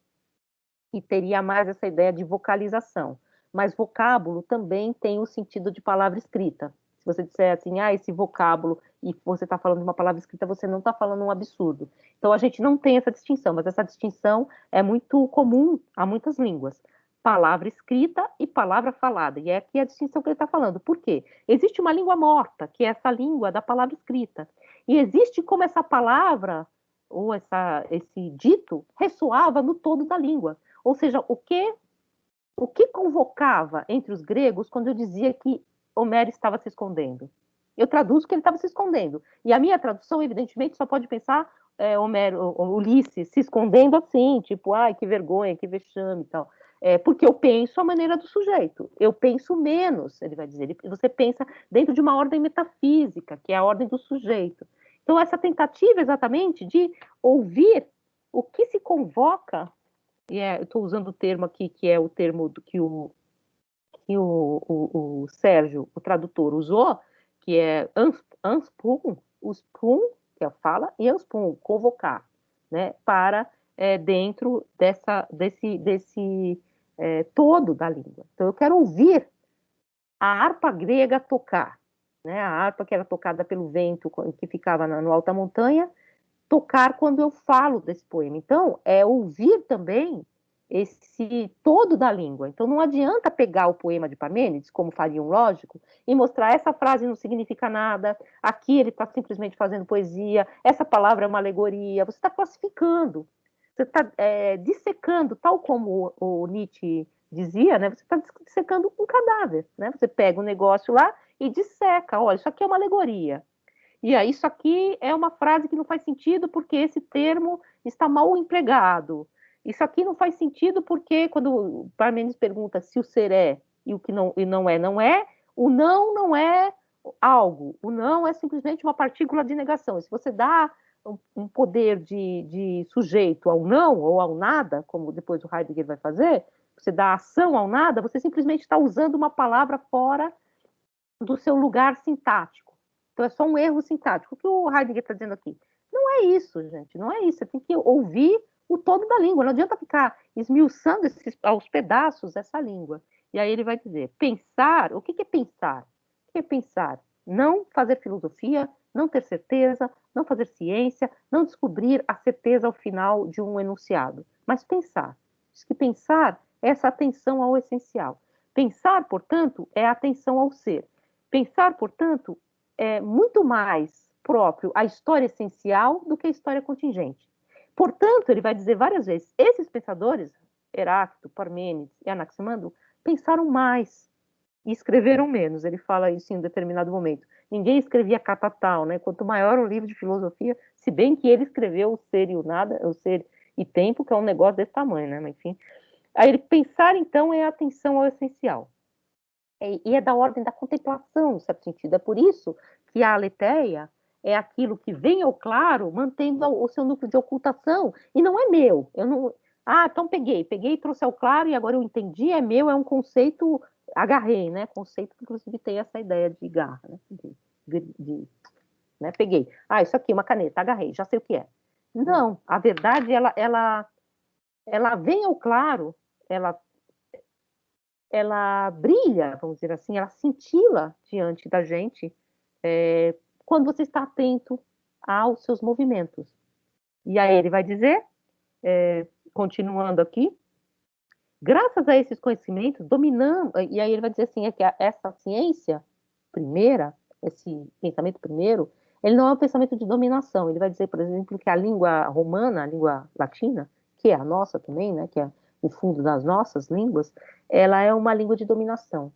que teria mais essa ideia de vocalização. Mas vocábulo também tem o sentido de palavra escrita. Se você disser assim, esse vocábulo, e você está falando de uma palavra escrita, você não está falando um absurdo. Então, a gente não tem essa distinção, mas essa distinção é muito comum a muitas línguas. Palavra escrita e palavra falada. E é aqui a distinção que ele está falando. Por quê? Existe uma língua morta, que é essa língua da palavra escrita. E existe como essa palavra, ou esse dito, ressoava no todo da língua. Ou seja, o que convocava entre os gregos quando eu dizia que Homero estava se escondendo? Eu traduzo que ele estava se escondendo. E a minha tradução, evidentemente, só pode pensar Ulisses se escondendo assim, tipo, que vergonha, que vexame e tal. Porque eu penso a maneira do sujeito. Eu penso menos, ele vai dizer. Você pensa dentro de uma ordem metafísica, que é a ordem do sujeito. Então, essa tentativa exatamente de ouvir o que se convoca. Eu estou usando o termo aqui, que é o termo que que o Sérgio, o tradutor, usou, que é anspum, uspum, que é a fala, e anspum, convocar, né, para dentro desse todo da língua. Então, eu quero ouvir a harpa grega tocar, né, a harpa que era tocada pelo vento, que ficava no alta montanha, tocar quando eu falo desse poema. Então, é ouvir também esse todo da língua. Então, não adianta pegar o poema de Parmênides, como faria um lógico, e mostrar essa frase não significa nada, aqui ele está simplesmente fazendo poesia, essa palavra é uma alegoria. Você está classificando, você está dissecando, tal como o Nietzsche dizia, né? Você está dissecando um cadáver, né? Você pega um negócio lá e disseca, olha, isso aqui é uma alegoria. E aí, isso aqui é uma frase que não faz sentido porque esse termo está mal empregado. Isso aqui não faz sentido porque, quando o Parmênides pergunta se o ser é e o que não é, não é, o não é algo. O não é simplesmente uma partícula de negação. E se você dá um poder de sujeito ao não ou ao nada, como depois o Heidegger vai fazer, você dá ação ao nada, você simplesmente está usando uma palavra fora do seu lugar sintático. Então, é só um erro sintático. O que o Heidegger está dizendo aqui? Não é isso, gente, não é isso. Você tem que ouvir o todo da língua. Não adianta ficar esmiuçando aos pedaços essa língua. E aí ele vai dizer, pensar, o que é pensar? O que é pensar? Não fazer filosofia, não ter certeza, não fazer ciência, não descobrir a certeza ao final de um enunciado, mas pensar. Diz que pensar é essa atenção ao essencial. Pensar, portanto, é a atenção ao ser. Pensar, portanto, é muito mais próprio à história essencial do que à história contingente. Portanto, ele vai dizer várias vezes, esses pensadores, Heráclito, Parmênides e Anaximandro, pensaram mais e escreveram menos. Ele fala isso em um determinado momento. Ninguém escrevia catatal, né? Quanto maior o livro de filosofia, se bem que ele escreveu O Ser e o Nada, O Ser e Tempo, que é um negócio desse tamanho, né? Mas, enfim. Aí ele pensar, então, é a atenção ao essencial. E é da ordem da contemplação, no certo sentido. É por isso que a aletheia é aquilo que vem ao claro, mantendo o seu núcleo de ocultação, e não é meu. Eu não... Ah, então peguei e trouxe ao claro, e agora eu entendi, é meu, é um conceito, agarrei, né? Conceito que, inclusive, tem essa ideia de garra, né? Né? Peguei. Ah, isso aqui, uma caneta, agarrei, já sei o que é. Não, a verdade, ela vem ao claro, ela brilha, vamos dizer assim, ela cintila diante da gente quando você está atento aos seus movimentos. E aí ele vai dizer, continuando aqui, graças a esses conhecimentos, dominamos, e aí ele vai dizer assim, que essa ciência primeira, esse pensamento primeiro, ele não é um pensamento de dominação. Ele vai dizer, por exemplo, que a língua romana, a língua latina, que é a nossa também, né, que é o fundo das nossas línguas, ela é uma língua de dominação.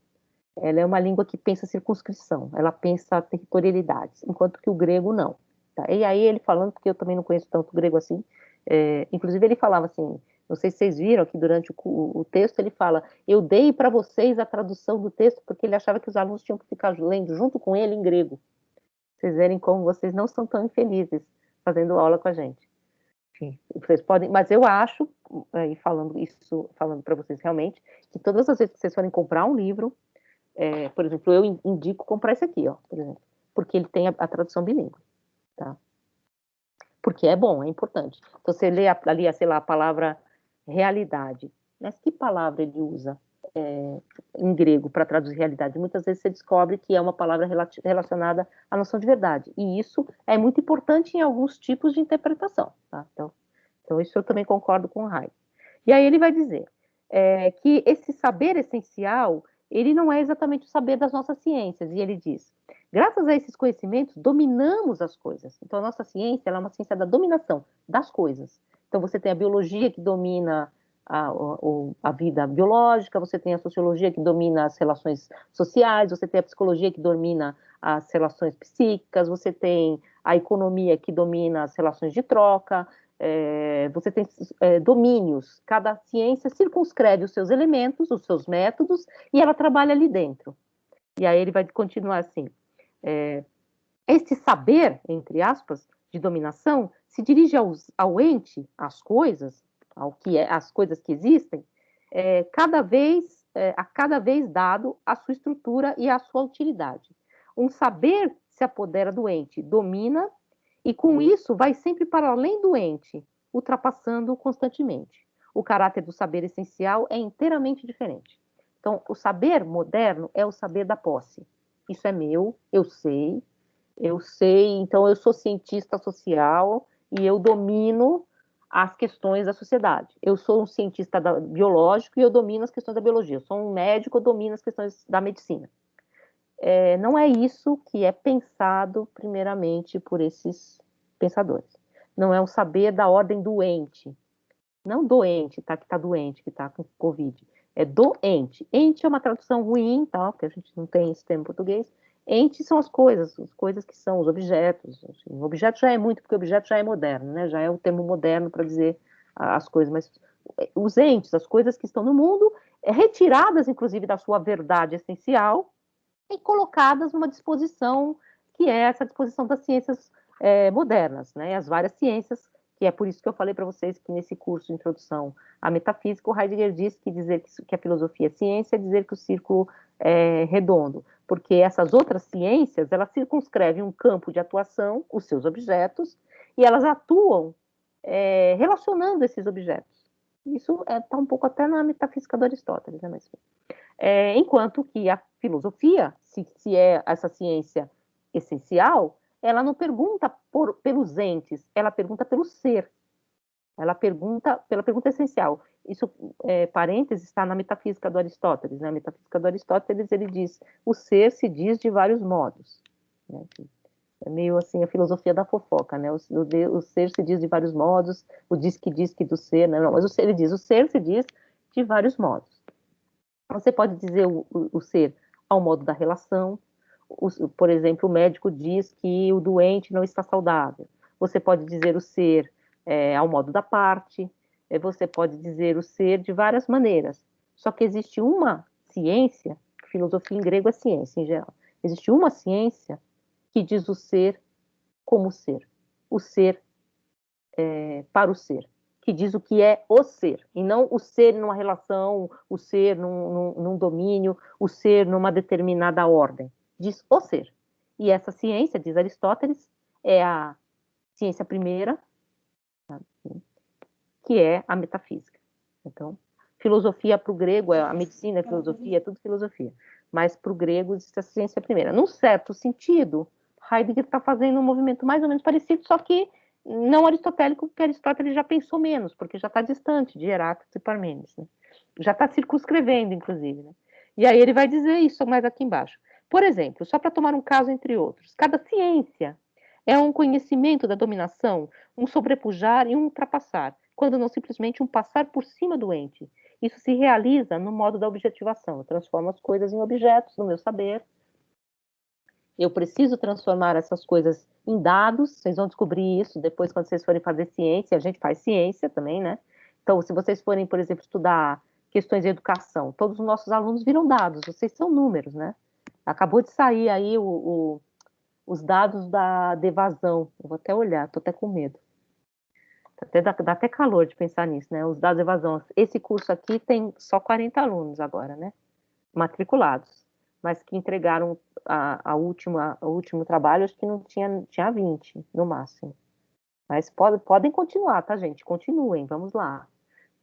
Ela é uma língua que pensa circunscrição, ela pensa territorialidades, enquanto que o grego não. Tá? E aí ele falando, porque eu também não conheço tanto grego assim, inclusive ele falava assim, não sei se vocês viram aqui durante o texto, ele fala, eu dei para vocês a tradução do texto, porque ele achava que os alunos tinham que ficar lendo junto com ele em grego. Vocês verem como vocês não são tão infelizes fazendo aula com a gente. Sim. Vocês podem, mas eu acho, e falando para vocês realmente, que todas as vezes que vocês forem comprar um livro, por exemplo, eu indico comprar esse aqui, ó, por exemplo, porque ele tem a tradução bilíngue, tá? Porque é bom, é importante. Então, você lê ali, sei lá, a palavra realidade, mas que palavra ele usa em grego para traduzir realidade? Muitas vezes você descobre que é uma palavra relacionada à noção de verdade, e isso é muito importante em alguns tipos de interpretação, tá? Então isso eu também concordo com o Heidegger. E aí ele vai dizer que esse saber essencial, ele não é exatamente o saber das nossas ciências, e ele diz, graças a esses conhecimentos, dominamos as coisas. Então, a nossa ciência, ela é uma ciência da dominação das coisas. Então, você tem a biologia que domina a vida biológica, você tem a sociologia que domina as relações sociais, você tem a psicologia que domina as relações psíquicas, você tem a economia que domina as relações de troca, você tem domínios, cada ciência circunscreve os seus elementos, os seus métodos, e ela trabalha ali dentro. E aí ele vai continuar assim, esse saber, entre aspas, de dominação, se dirige ao ente, às coisas, ao que as coisas que existem, cada vez a cada vez dado a sua estrutura e a sua utilidade. Um saber se apodera do ente, domina, e com isso vai sempre para além do ente, ultrapassando-o constantemente. O caráter do saber essencial é inteiramente diferente. Então, o saber moderno é o saber da posse. Isso é meu, eu sei, então eu sou cientista social e eu domino as questões da sociedade. Eu sou um cientista biológico e eu domino as questões da biologia. Eu sou um médico, eu domino as questões da medicina. Não é isso que é pensado primeiramente por esses pensadores. Não é um saber da ordem doente. Não doente, tá, que está doente, que está com Covid. É doente. Ente é uma tradução ruim, tá, porque a gente não tem esse termo em português. Ente são as coisas que são os objetos. Assim, o objeto já é muito, porque o objeto já é moderno, né? Já é o termo moderno para dizer as coisas, mas os entes, as coisas que estão no mundo, retiradas, inclusive, da sua verdade essencial e colocadas numa disposição que é essa disposição das ciências modernas, né? As várias ciências, que é por isso que eu falei para vocês que nesse curso de introdução à metafísica, o Heidegger diz que dizer que a filosofia é ciência é dizer que o círculo é redondo, porque essas outras ciências, elas circunscrevem um campo de atuação, os seus objetos, e elas atuam relacionando esses objetos. Isso está um pouco até na metafísica do Aristóteles, né? Mas, enquanto que a filosofia, se é essa ciência essencial, ela não pergunta pelos entes, ela pergunta pelo ser. Ela pergunta pela pergunta essencial. Isso, parênteses, está na metafísica do Aristóteles. Né? A metafísica do Aristóteles, ele diz, o ser se diz de vários modos. Né? É meio assim a filosofia da fofoca, né? O ser se diz de vários modos, o diz que do ser, né? Não, mas ele diz, o ser se diz de vários modos. Você pode dizer o ser ao modo da relação, por exemplo, o médico diz que o doente não está saudável. Você pode dizer o ser ao modo da parte, você pode dizer o ser de várias maneiras. Só que existe uma ciência, filosofia em grego é ciência em geral, existe uma ciência que diz o ser como ser, o ser para o ser, que diz o que é o ser, e não o ser numa relação, o ser num domínio, o ser numa determinada ordem. Diz o ser. E essa ciência, diz Aristóteles, é a ciência primeira, que é a metafísica. Então, filosofia para o grego, a medicina é filosofia, é tudo filosofia. Mas para o grego existe a ciência primeira. Num certo sentido, Heidegger está fazendo um movimento mais ou menos parecido, só que não aristotélico, porque Aristóteles já pensou menos, porque já está distante de Heráclito e Parmênides. Né? Já está circunscrevendo, inclusive. Né? E aí ele vai dizer isso mais aqui embaixo. Por exemplo, só para tomar um caso entre outros, cada ciência é um conhecimento da dominação, um sobrepujar e um ultrapassar, quando não simplesmente um passar por cima do ente. Isso se realiza no modo da objetivação. Eu transformo as coisas em objetos no meu saber. Eu preciso transformar essas coisas em dados. Vocês vão descobrir isso depois quando vocês forem fazer ciência. A gente faz ciência também, né? Então, se vocês forem, por exemplo, estudar questões de educação, todos os nossos alunos viram dados. Vocês são números, né? Acabou de sair aí os dados da evasão. Eu vou até olhar, estou até com medo. Dá até calor de pensar nisso, né? Os dados de evasão. Esse curso aqui tem só 40 alunos agora, né? Matriculados, mas que entregaram o último trabalho, acho que não tinha 20 no máximo. Mas podem continuar, tá, gente? Continuem, vamos lá.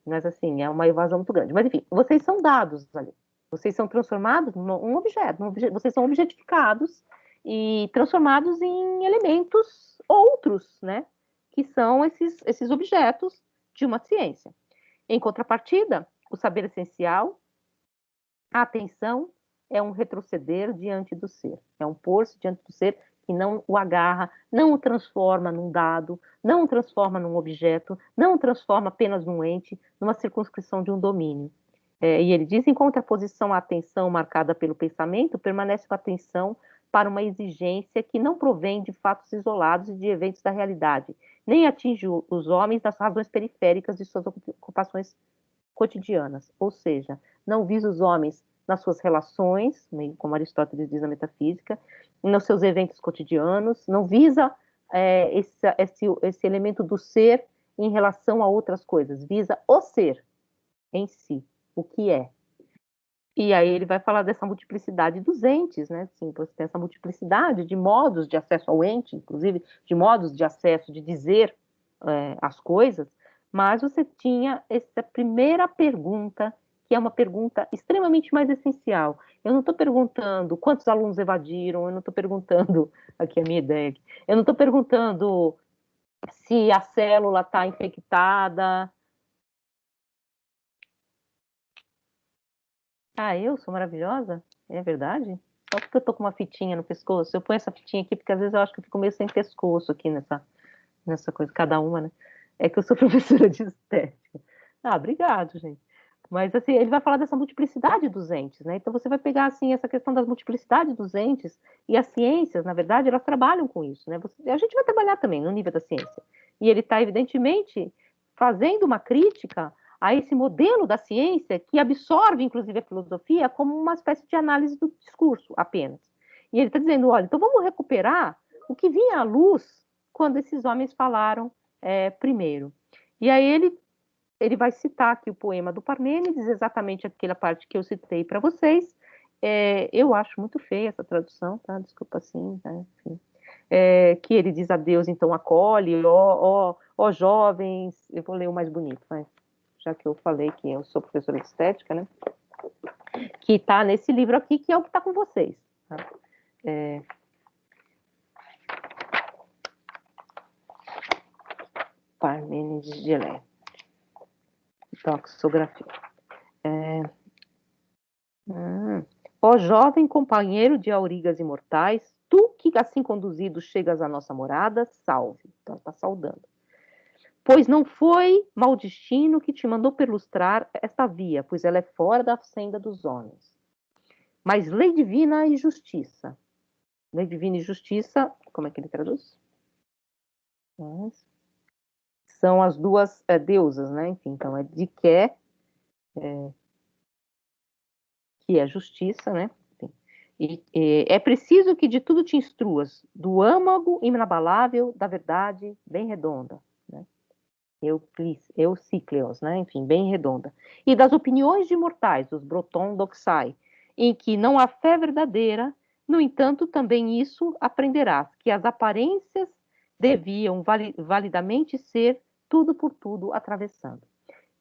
Mas, assim, é uma evasão muito grande. Mas, enfim, vocês são dados ali. Vocês são transformados num objeto. Vocês são objetificados e transformados em elementos outros, né? Que são esses objetos de uma ciência. Em contrapartida, o saber essencial, a atenção, é um retroceder diante do ser. É um pôr-se diante do ser que não o agarra, não o transforma num dado, não o transforma num objeto, não o transforma apenas num ente, numa circunscrição de um domínio. E ele diz, em contraposição à atenção marcada pelo pensamento, permanece com a atenção para uma exigência que não provém de fatos isolados e de eventos da realidade, nem atinge os homens nas razões periféricas de suas ocupações cotidianas, ou seja, não visa os homens nas suas relações, como Aristóteles diz na metafísica, nos seus eventos cotidianos, não visa esse elemento do ser em relação a outras coisas, visa o ser em si, o que é. E aí ele vai falar dessa multiplicidade dos entes, né? Assim, você tem essa multiplicidade de modos de acesso ao ente, inclusive de modos de acesso, de dizer as coisas, mas você tinha essa primeira pergunta, que é uma pergunta extremamente mais essencial. Eu não estou perguntando quantos alunos evadiram, eu não estou perguntando, aqui é a minha ideia, eu não estou perguntando se a célula está infectada. Ah, eu sou maravilhosa? É verdade? Só porque eu tô com uma fitinha no pescoço. Eu ponho essa fitinha aqui porque às vezes eu acho que eu fico meio sem pescoço aqui nessa coisa, cada uma, né? É que eu sou professora de estética. Ah, obrigado, gente. Mas assim, ele vai falar dessa multiplicidade dos entes, né? Então você vai pegar assim essa questão das multiplicidades dos entes e as ciências, na verdade, elas trabalham com isso, né? A gente vai trabalhar também no nível da ciência. E ele está evidentemente fazendo uma crítica a esse modelo da ciência que absorve, inclusive, a filosofia como uma espécie de análise do discurso apenas. E ele está dizendo, olha, então vamos recuperar o que vinha à luz quando esses homens falaram primeiro. E aí ele vai citar aqui o poema do Parmênides, exatamente aquela parte que eu citei para vocês. Eu acho muito feia essa tradução, tá? Desculpa assim, tá? Enfim. Que ele diz a Deus, então acolhe, ó jovens, eu vou ler o mais bonito, mas já que eu falei que eu sou professora de estética, né? Que está nesse livro aqui, que é o que está com vocês. Tá? Parmênides de Elé. Toxografia. Ó jovem companheiro de aurigas imortais, tu que assim conduzido chegas à nossa morada, salve. Então está saudando. Pois não foi mau destino que te mandou perlustrar esta via, pois ela é fora da senda dos homens. Mas lei divina e justiça. Lei divina e justiça, como é que ele traduz? São as duas deusas, né? Enfim, então é de que é justiça, né? E é preciso que de tudo te instruas, do âmago inabalável da verdade bem redonda, né? Eucícleos, né? Enfim, bem redonda. E das opiniões de mortais, dos Broton doxai, em que não há fé verdadeira, no entanto, também isso aprenderás, que as aparências deviam validamente ser tudo por tudo atravessando.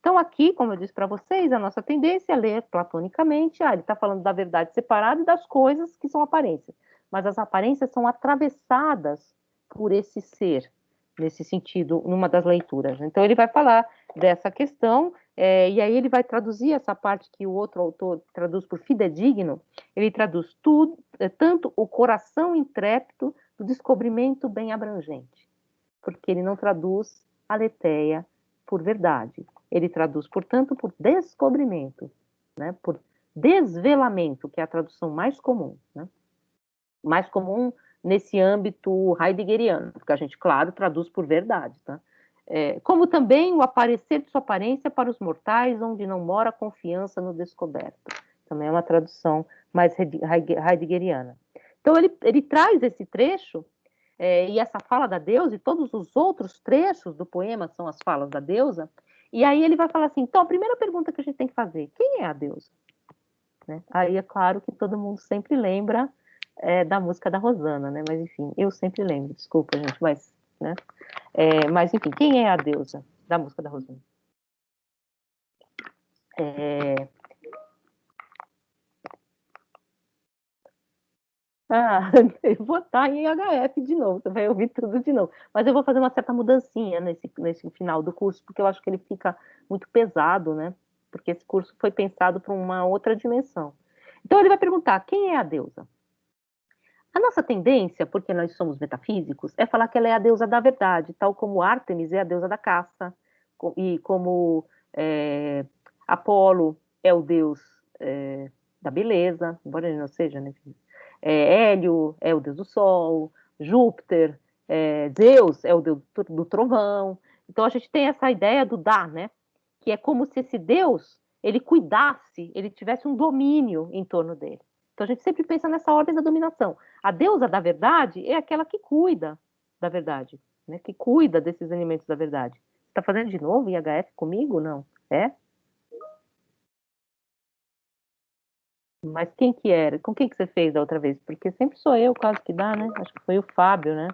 Então, aqui, como eu disse para vocês, a nossa tendência é ler platonicamente. Ele está falando da verdade separada e das coisas que são aparências. Mas as aparências são atravessadas por esse ser, nesse sentido, numa das leituras. Então, ele vai falar dessa questão, e aí ele vai traduzir essa parte que o outro autor traduz por fidedigno. Ele traduz tudo, tanto o coração intrépido do descobrimento bem abrangente, porque ele não traduz aletheia por verdade. Ele traduz, portanto, por descobrimento, né? Por desvelamento, que é a tradução mais comum, né? Mais comum nesse âmbito heideggeriano, porque a gente, claro, traduz por verdade, tá? Como também o aparecer de sua aparência para os mortais, onde não mora confiança no descoberto. Também é uma tradução mais heideggeriana. Então, ele traz esse trecho, e essa fala da deusa, e todos os outros trechos do poema são as falas da deusa, e aí ele vai falar assim, então, a primeira pergunta que a gente tem que fazer, quem é a deusa? Né? Aí é claro que todo mundo sempre lembra da música da Rosana, né? Mas enfim, eu sempre lembro, desculpa, gente, mas, né? Mas enfim, quem é a deusa da música da Rosana? Eu vou estar em HF de novo, você vai ouvir tudo de novo. Mas eu vou fazer uma certa mudancinha nesse final do curso, porque eu acho que ele fica muito pesado, né? Porque esse curso foi pensado para uma outra dimensão. Então ele vai perguntar, quem é a deusa? A nossa tendência, porque nós somos metafísicos, é falar que ela é a deusa da verdade, tal como Ártemis é a deusa da caça, e como Apolo é o deus da beleza, embora ele não seja, né? Hélio é o deus do sol, Júpiter, Zeus é o deus do trovão. Então a gente tem essa ideia do dar, né? Que é como se esse deus ele cuidasse, ele tivesse um domínio em torno dele. Então a gente sempre pensa nessa ordem da dominação. A deusa da verdade é aquela que cuida da verdade, né? Que cuida desses elementos da verdade. Está fazendo de novo IHF comigo? Não? É? Mas quem que era? Com quem que você fez da outra vez? Porque sempre sou eu, quase que dá, né? Acho que foi o Fábio, né?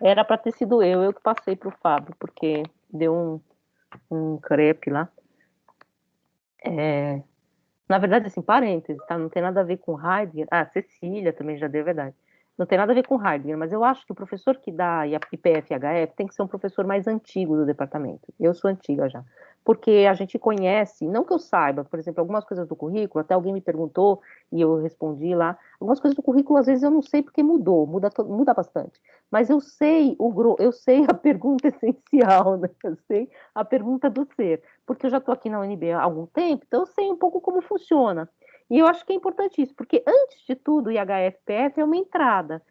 Era para ter sido eu que passei pro Fábio, porque deu um crepe lá. Na verdade, assim, parênteses, tá? Não tem nada a ver com Heidegger. Ah, Cecília também já deu, é verdade. Não tem nada a ver com Heidegger, mas eu acho que o professor que dá IPF e HF tem que ser um professor mais antigo do departamento. Eu sou antiga já. Porque a gente conhece, não que eu saiba, por exemplo, algumas coisas do currículo, até alguém me perguntou e eu respondi lá. Algumas coisas do currículo, às vezes, eu não sei porque mudou, muda bastante. Mas eu sei eu sei a pergunta essencial, né? Eu sei a pergunta do ser porque eu já estou aqui na UNB há algum tempo, então eu sei um pouco como funciona. E eu acho que é importante isso, porque antes de tudo, o IHF-PF é uma entrada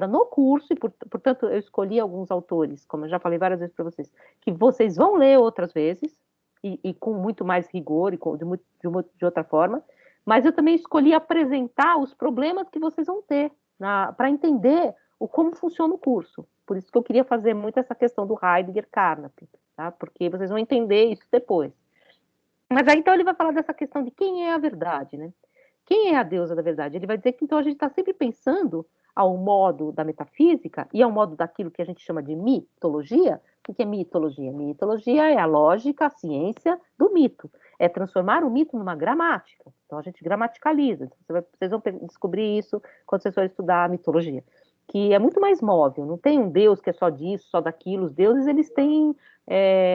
no curso, e portanto eu escolhi alguns autores, como eu já falei várias vezes para vocês, que vocês vão ler outras vezes, e com muito mais rigor, e de outra forma, mas eu também escolhi apresentar os problemas que vocês vão ter, para entender como funciona o curso. Por isso que eu queria fazer muito essa questão do Heidegger-Carnap, tá? Porque vocês vão entender isso depois. Mas aí então ele vai falar dessa questão de quem é a verdade, né? Quem é a deusa da verdade? Ele vai dizer que então a gente está sempre pensando ao modo da metafísica e ao modo daquilo que a gente chama de mitologia. O que é mitologia? Mitologia é a lógica, a ciência do mito. É transformar o mito numa gramática. Então a gente gramaticaliza. Vocês vão descobrir isso quando vocês forem estudar a mitologia. Que é muito mais móvel. Não tem um deus que é só disso, só daquilo. Os deuses, eles têm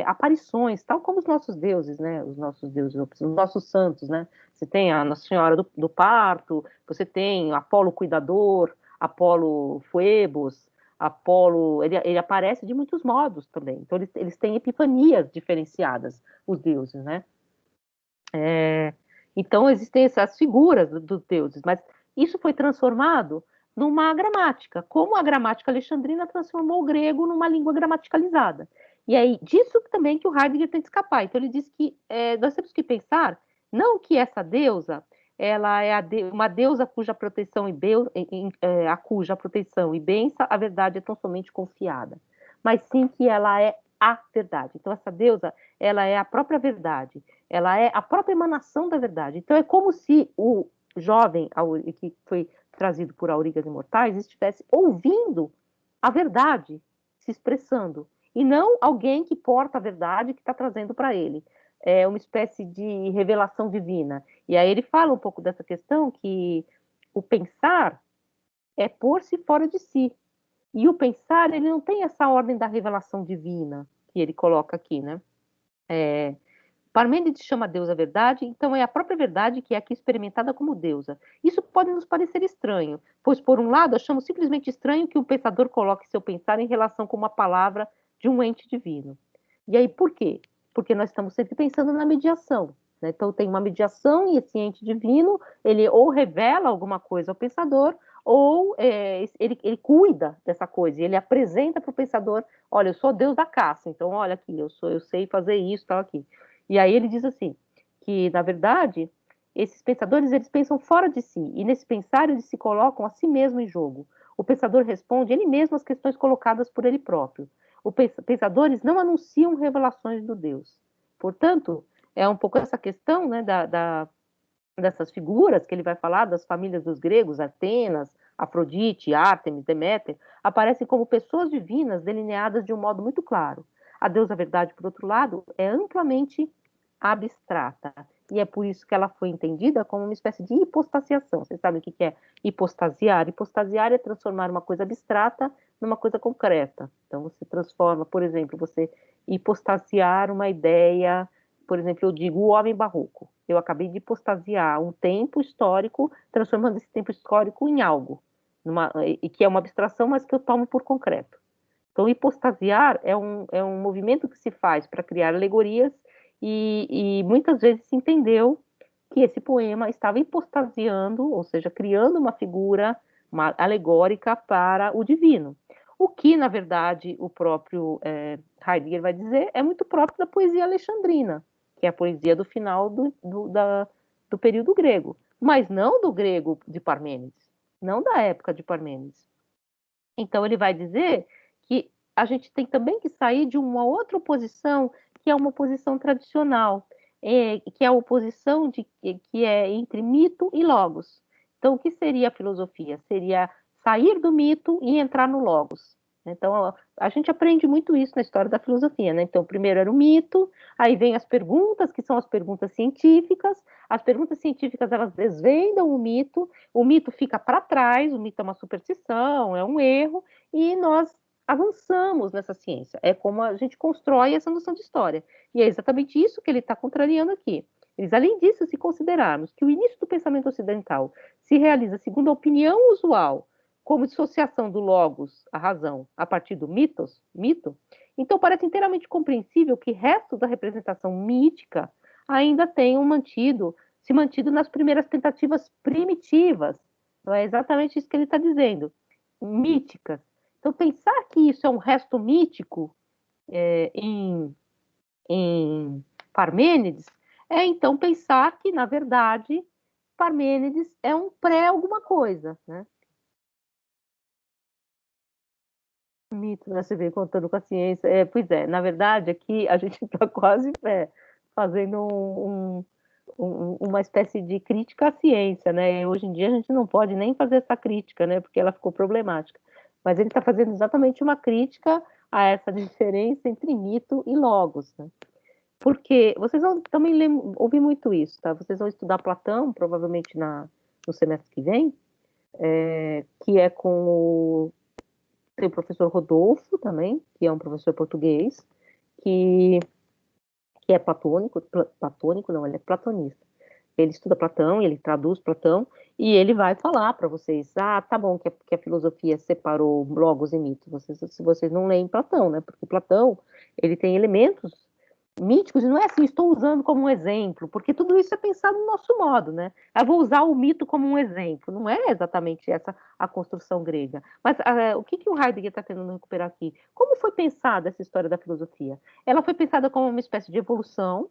aparições, tal como os nossos deuses, né? Os nossos santos, né? Você tem a Nossa Senhora do Parto, você tem Apolo Cuidador, Apolo Phoebus, Apolo, ele aparece de muitos modos também. Então eles têm epifanias diferenciadas, os deuses, né? Então existem essas figuras dos deuses, mas isso foi transformado numa gramática, como a gramática alexandrina transformou o grego numa língua gramaticalizada. E aí, disso também que o Heidegger tem que escapar. Então, ele diz que nós temos que pensar, não que essa deusa, ela é uma deusa cuja proteção a cuja proteção e benção a verdade é tão somente confiada, mas sim que ela é a verdade. Então, essa deusa, ela é a própria verdade, ela é a própria emanação da verdade. Então, é como se o jovem que foi trazido por Aurigas Imortais estivesse ouvindo a verdade se expressando, e não alguém que porta a verdade que está trazendo para ele. É uma espécie de revelação divina. E aí ele fala um pouco dessa questão que o pensar é pôr-se fora de si. E o pensar, ele não tem essa ordem da revelação divina que ele coloca aqui, né? Parmênides chama Deus a verdade, então é a própria verdade que é aqui experimentada como deusa. Isso pode nos parecer estranho, pois, por um lado, achamos simplesmente estranho que o pensador coloque seu pensar em relação com uma palavra de um ente divino. E aí, por quê? Porque nós estamos sempre pensando na mediação. Né? Então, tem uma mediação e esse ente divino, ele ou revela alguma coisa ao pensador, ou ele cuida dessa coisa, e ele apresenta para o pensador, olha, eu sou Deus da caça, então olha aqui, eu sei fazer isso, tal aqui. E aí ele diz assim, que na verdade, esses pensadores, eles pensam fora de si, e nesse pensar eles se colocam a si mesmo em jogo. O pensador responde ele mesmo às questões colocadas por ele próprio. Os pensadores não anunciam revelações do Deus. Portanto, é um pouco essa questão, né, dessas figuras que ele vai falar, das famílias dos gregos, Atenas, Afrodite, Ártemis, Deméter, aparecem como pessoas divinas delineadas de um modo muito claro. A deusa verdade, por outro lado, é amplamente abstrata. E é por isso que ela foi entendida como uma espécie de hipostasiação. Vocês sabem o que é hipostasiar? Hipostasiar é transformar uma coisa abstrata numa coisa concreta. Então, você transforma, por exemplo, você hipostasiar uma ideia, por exemplo, eu digo o homem barroco. Eu acabei de hipostasiar um tempo histórico, transformando esse tempo histórico em algo, e que é uma abstração, mas que eu tomo por concreto. Então, hipostasiar é um movimento que se faz para criar alegorias e muitas vezes se entendeu que esse poema estava hipostasiando, ou seja, criando uma figura alegórica para o divino. O que, na verdade, o próprio Heidegger vai dizer é muito próprio da poesia alexandrina, que é a poesia do final do período grego, mas não do grego de Parmênides, não da época de Parmênides. Então, ele vai dizer que a gente tem também que sair de uma outra oposição, que é uma oposição tradicional. que é a oposição que é entre mito e logos. Então, o que seria a filosofia? Seria sair do mito e entrar no logos. Então, a gente aprende muito isso na história da filosofia, né? Então, primeiro era o mito, aí vem as perguntas, que são as perguntas científicas. As perguntas científicas, elas desvendam o mito fica para trás, o mito é uma superstição, é um erro, e nós avançamos nessa ciência. É como a gente constrói essa noção de história. E é exatamente isso que ele está contrariando aqui. Eles, além disso, se considerarmos que o início do pensamento ocidental se realiza segundo a opinião usual, como dissociação do logos, a razão, a partir do mito, então parece inteiramente compreensível que restos da representação mítica ainda tenham se mantido nas primeiras tentativas primitivas. Então, é exatamente isso que ele está dizendo, míticas. Então, pensar que isso é um resto mítico em Parmênides é, então, pensar que, na verdade, Parmênides é um pré-alguma coisa, né? Mito, né? Você vem contando com a ciência. Pois é, na verdade, aqui a gente está quase fazendo uma espécie de crítica à ciência, né? E hoje em dia a gente não pode nem fazer essa crítica, né? Porque ela ficou problemática. Mas ele está fazendo exatamente uma crítica a essa diferença entre mito e logos, né? Porque vocês vão também ouvir muito isso, tá? Vocês vão estudar Platão, provavelmente no semestre que vem, que é com tem o professor Rodolfo também, que é um professor português, que é platônico não, ele é platonista. Ele estuda Platão, ele traduz Platão, e ele vai falar para vocês, tá bom que a filosofia separou logos e mitos, se vocês não leem Platão, né? Porque Platão, ele tem elementos míticos, e não é assim, estou usando como um exemplo, porque tudo isso é pensado no nosso modo, né? Eu vou usar o mito como um exemplo, não é exatamente essa a construção grega. Mas o que o Heidegger está tentando recuperar aqui? Como foi pensada essa história da filosofia? Ela foi pensada como uma espécie de evolução,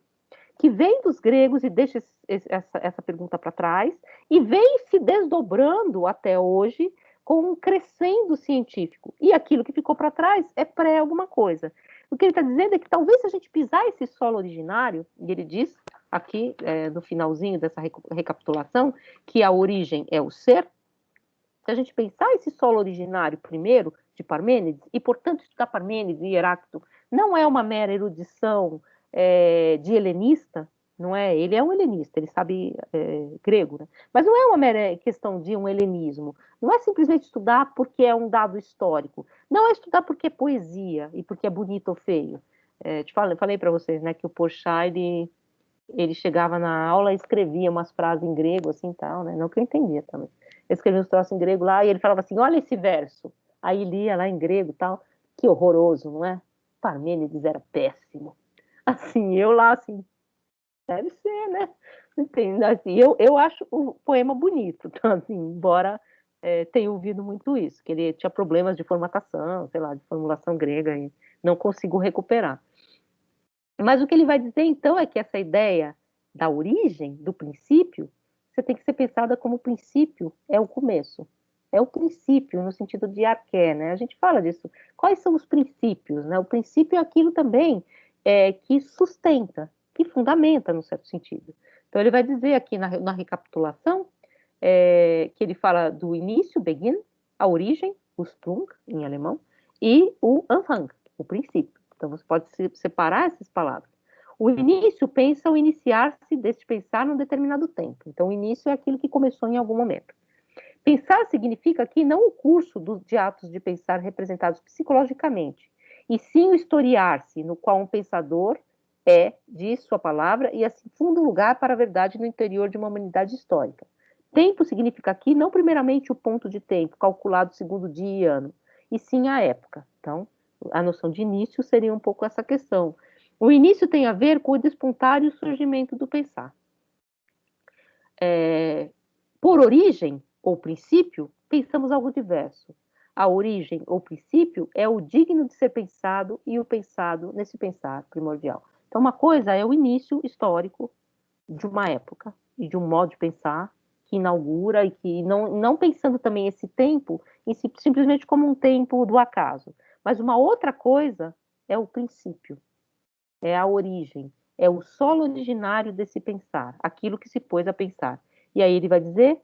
que vem dos gregos e deixa essa pergunta para trás, e vem se desdobrando até hoje com um crescendo científico. E aquilo que ficou para trás é pré alguma coisa. O que ele está dizendo é que talvez se a gente pisar esse solo originário, e ele diz aqui no finalzinho dessa recapitulação, que a origem é o ser, se a gente pensar esse solo originário primeiro, de Parmênides, e portanto estudar Parmênides e Heráclito, não é uma mera erudição de helenista, não é? Ele é um helenista, ele sabe grego, né? Mas não é uma mera questão de um helenismo, não é simplesmente estudar porque é um dado histórico, não é estudar porque é poesia e porque é bonito ou feio. Falei para vocês, né, que o Porchat, ele chegava na aula e escrevia umas frases em grego, assim, tal, né? Não que eu entendia também. Ele escrevia uns troços em grego lá e ele falava assim, olha esse verso. Aí lia lá em grego, tal. Que horroroso, não é? Parmênides era péssimo. Assim, eu lá, assim, deve ser, né? Entende? Assim, eu acho o poema bonito, então, assim, embora tenha ouvido muito isso, que ele tinha problemas de formatação, sei lá, de formulação grega, e não consigo recuperar. Mas o que ele vai dizer, então, é que essa ideia da origem, do princípio, você tem que ser pensada como o princípio é o começo. É o princípio, no sentido de arqué, né? A gente fala disso. Quais são os princípios, né? O princípio é aquilo também que sustenta, que fundamenta, no certo sentido. Então, ele vai dizer aqui na recapitulação que ele fala do início, Beginn, a origem, o Sprung, em alemão, e o Anfang, o princípio. Então, você pode separar essas palavras. O início pensa o iniciar-se deste pensar num determinado tempo. Então, o início é aquilo que começou em algum momento. Pensar significa aqui não o curso de atos de pensar representados psicologicamente, e sim o historiar-se, no qual um pensador diz sua palavra, e assim funda um lugar para a verdade no interior de uma humanidade histórica. Tempo significa aqui não primeiramente o ponto de tempo, calculado segundo dia e ano, e sim a época. Então, a noção de início seria um pouco essa questão. O início tem a ver com o despontar e o surgimento do pensar. Por origem, ou princípio, pensamos algo diverso. A origem, ou princípio, é o digno de ser pensado e o pensado nesse pensar primordial. Então, uma coisa é o início histórico de uma época e de um modo de pensar que inaugura e que não pensando também esse tempo simplesmente como um tempo do acaso. Mas uma outra coisa é o princípio, é a origem, é o solo originário desse pensar, aquilo que se pôs a pensar. E aí ele vai dizer,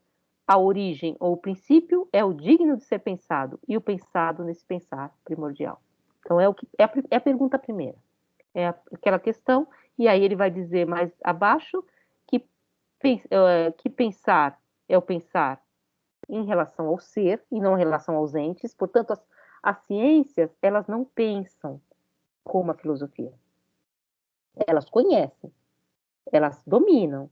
a origem ou o princípio é o digno de ser pensado, e o pensado nesse pensar primordial. Então, é a pergunta primeira. É aquela questão, e aí ele vai dizer mais abaixo que pensar é o pensar em relação ao ser e não em relação aos entes. Portanto, as ciências, elas não pensam como a filosofia. Elas conhecem, elas dominam,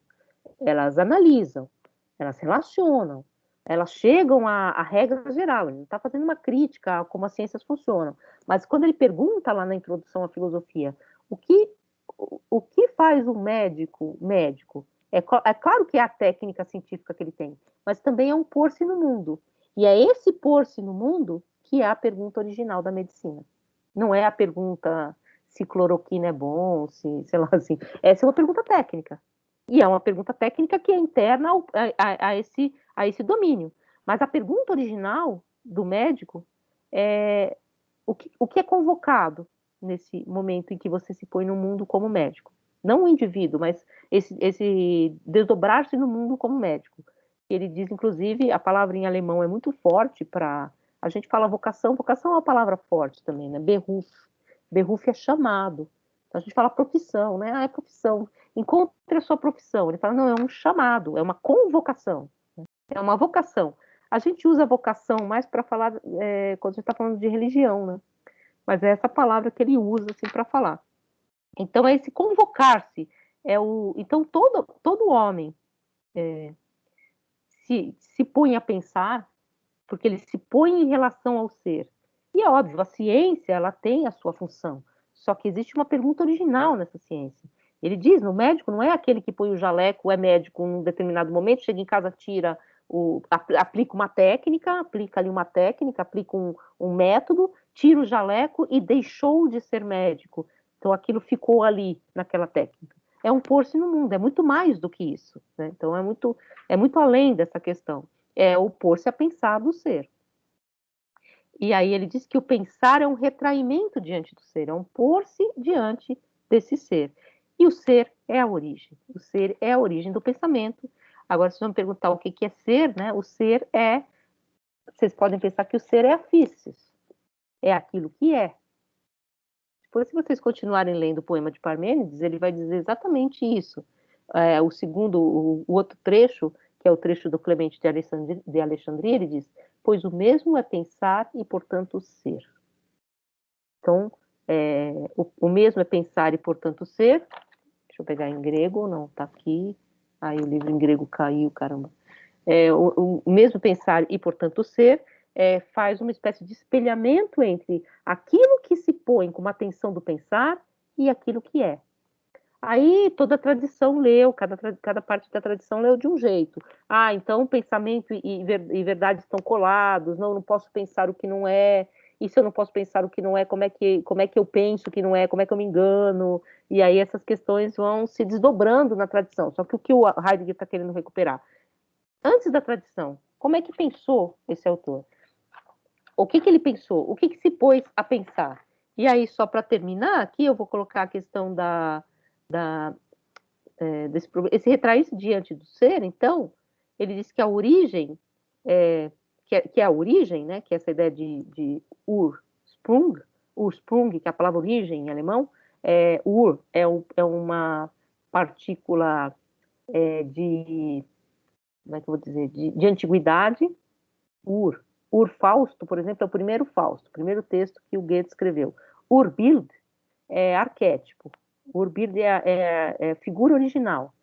elas analisam, elas relacionam, elas chegam à regra geral. Ele não está fazendo uma crítica a como as ciências funcionam. Mas quando ele pergunta lá na introdução à filosofia o que faz um médico médico, é claro que é a técnica científica que ele tem, mas também é um pôr-se no mundo. E é esse pôr-se no mundo que é a pergunta original da medicina. Não é a pergunta se cloroquina é bom, se, sei lá, assim. Essa é uma pergunta técnica. E é uma pergunta técnica que é interna a esse domínio. Mas a pergunta original do médico é o que é convocado nesse momento em que você se põe no mundo como médico. Não o indivíduo, mas esse desdobrar-se no mundo como médico. Ele diz, inclusive, a palavra em alemão é muito forte para... A gente fala vocação, vocação é uma palavra forte também, né? Beruf. Beruf é chamado. Então a gente fala profissão, né? Ah, é profissão. Encontre a sua profissão. Ele fala, não, é um chamado, é uma convocação. É uma vocação. A gente usa vocação mais para falar, quando a gente está falando de religião, né? Mas é essa palavra que ele usa assim, para falar. Então, é esse convocar-se. Então, todo homem se põe a pensar, porque ele se põe em relação ao ser. E é óbvio, a ciência ela tem a sua função, só que existe uma pergunta original nessa ciência. Ele diz, no médico não é aquele que põe o jaleco, é médico em um determinado momento, chega em casa, aplica uma técnica, aplica ali uma técnica, aplica um método, tira o jaleco e deixou de ser médico. Então aquilo ficou ali naquela técnica. É um pôr-se no mundo, é muito mais do que isso, né? Então é muito além dessa questão. É o pôr-se a pensar do ser. E aí ele diz que o pensar é um retraimento diante do ser, é um pôr-se diante desse ser. E o ser é a origem. O ser é a origem do pensamento. Agora, vocês vão me perguntar o que é ser, né? O ser é... Vocês podem pensar que o ser é a physis. É aquilo que é. Depois, se vocês continuarem lendo o poema de Parmênides, ele vai dizer exatamente isso. O outro trecho, que é o trecho do Clemente de Alexandria, ele diz, pois o mesmo é pensar e, portanto, ser. Então, o mesmo é pensar e, portanto, ser. Deixa eu pegar em grego, não, tá aqui. Aí o livro em grego caiu, caramba. O mesmo pensar e, portanto, ser, faz uma espécie de espelhamento entre aquilo que se põe como atenção do pensar e aquilo que é. Aí toda a tradição leu, cada parte da tradição leu de um jeito. Ah, então pensamento e verdade estão colados, não posso pensar o que não é, e se eu não posso pensar o que não é, como é que eu penso o que não é, como é que eu me engano? E aí essas questões vão se desdobrando na tradição. Só que o que o Heidegger está querendo recuperar? Antes da tradição, como é que pensou esse autor? O que ele pensou? O que se pôs a pensar? E aí, só para terminar, aqui eu vou colocar a questão esse retrair-se diante do ser. Então, ele diz que a origem, que é a origem, né, que é essa ideia de Ursprung, que é a palavra origem em alemão, é uma partícula como é que eu vou dizer, de antiguidade. Fausto, por exemplo, é o primeiro Fausto, o primeiro texto que o Goethe escreveu. Urbild é arquétipo. Urbild é figura original.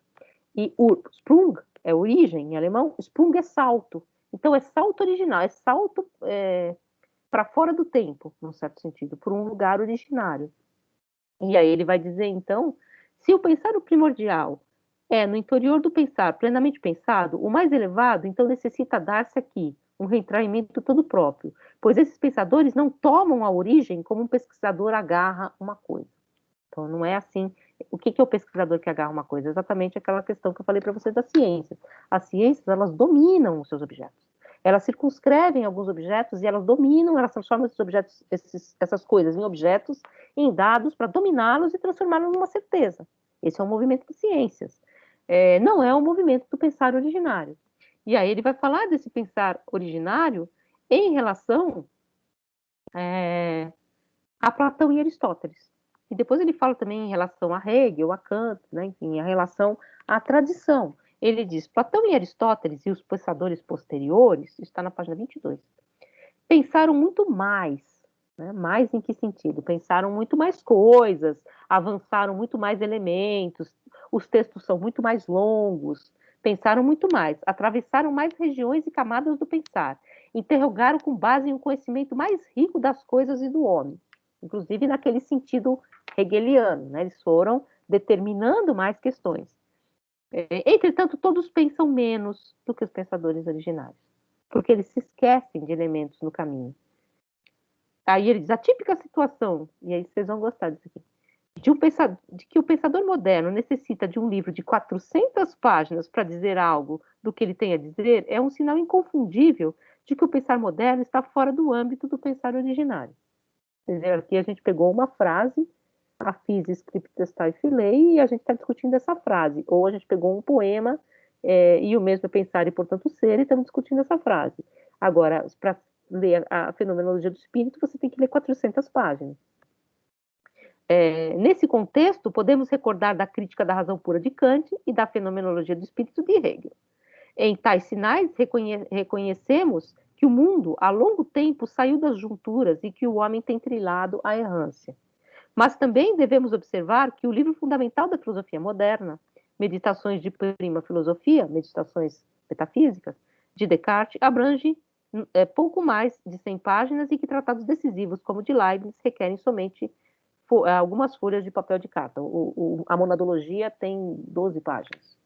E Ursprung é origem em alemão. Sprung é salto. Então é salto original, é salto para fora do tempo, num certo sentido, por um lugar originário. E aí ele vai dizer, então, se o pensar o primordial no interior do pensar, plenamente pensado, o mais elevado, então necessita dar-se aqui um retraimento todo próprio, pois esses pensadores não tomam a origem como um pesquisador agarra uma coisa. Então, não é assim. O que é o pesquisador que agarra uma coisa? Exatamente aquela questão que eu falei para vocês das ciências. As ciências, elas dominam os seus objetos. Elas circunscrevem alguns objetos e elas dominam, elas transformam esses objetos, essas coisas em objetos, em dados, para dominá-los e transformá-los numa certeza. Esse é um movimento de ciências. Não é um movimento do pensar originário. E aí ele vai falar desse pensar originário em relação a Platão e Aristóteles. E depois ele fala também em relação a Hegel, a Kant, né? Enfim, a relação à tradição. Ele diz, Platão e Aristóteles e os pensadores posteriores, está na página 22, pensaram muito mais, né? Mais em que sentido? Pensaram muito mais coisas, avançaram muito mais elementos, os textos são muito mais longos, pensaram muito mais, atravessaram mais regiões e camadas do pensar, interrogaram com base em um conhecimento mais rico das coisas e do homem, inclusive naquele sentido hegeliano, né? Eles foram determinando mais questões. Entretanto, todos pensam menos do que os pensadores originários, porque eles se esquecem de elementos no caminho. Aí ele diz, a típica situação, e aí vocês vão gostar disso aqui, de que o pensador moderno necessita de um livro de 400 páginas para dizer algo do que ele tem a dizer, é um sinal inconfundível de que o pensar moderno está fora do âmbito do pensar originário. Quer dizer, aqui a gente pegou uma frase, a phys scriptestai filei, e a gente está discutindo essa frase. Ou a gente pegou um poema, e o mesmo é pensar e, portanto, ser, e estamos discutindo essa frase. Agora, para ler a fenomenologia do espírito, você tem que ler 400 páginas. Nesse contexto, podemos recordar da crítica da razão pura de Kant e da fenomenologia do espírito de Hegel. Em tais sinais, reconhecemos que o mundo, há longo tempo, saiu das junturas e que o homem tem trilhado a errância. Mas também devemos observar que o livro fundamental da filosofia moderna, Meditações de Prima Filosofia, Meditações Metafísicas, de Descartes, abrange pouco mais de 100 páginas e que tratados decisivos, como de Leibniz, requerem somente algumas folhas de papel de carta. A monadologia tem 12 páginas.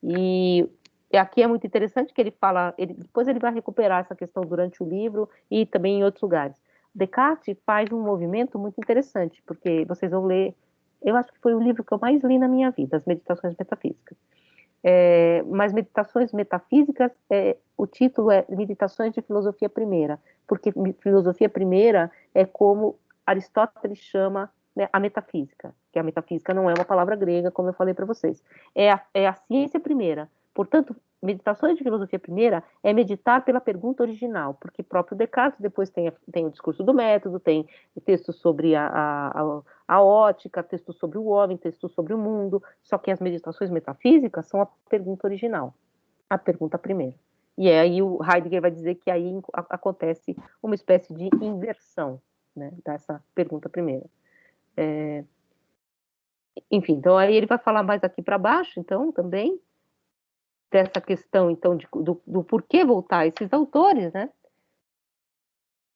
E aqui é muito interessante que ele fala, depois ele vai recuperar essa questão durante o livro e também em outros lugares. Descartes faz um movimento muito interessante, porque vocês vão ler, eu acho que foi o livro que eu mais li na minha vida, as Meditações Metafísicas. Mas Meditações Metafísicas, o título é Meditações de Filosofia Primeira, porque Filosofia Primeira é como Aristóteles chama, né, a metafísica, que a metafísica não é uma palavra grega, como eu falei para vocês. É a ciência primeira. Portanto, Meditações de Filosofia Primeira é meditar pela pergunta original, porque próprio Descartes depois tem o discurso do método, tem textos sobre a ótica, textos sobre o homem, textos sobre o mundo, só que as meditações metafísicas são a pergunta original, a pergunta primeira. E aí o Heidegger vai dizer que aí acontece uma espécie de inversão, né, dessa pergunta primeira. Enfim, então aí ele vai falar mais aqui para baixo, então, também, dessa questão, então, do porquê voltar a esses autores, né?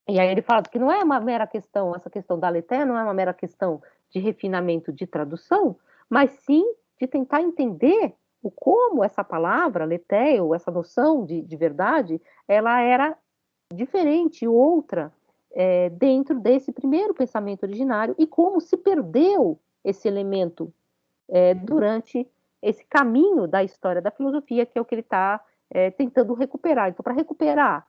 E aí ele fala que não é uma mera questão, essa questão da aletheia não é uma mera questão de refinamento de tradução, mas sim de tentar entender como essa palavra, aletheia, ou essa noção de verdade, ela era diferente, outra, dentro desse primeiro pensamento originário, e como se perdeu esse elemento durante esse caminho da história da filosofia, que é o que ele está tentando recuperar. Então, para recuperar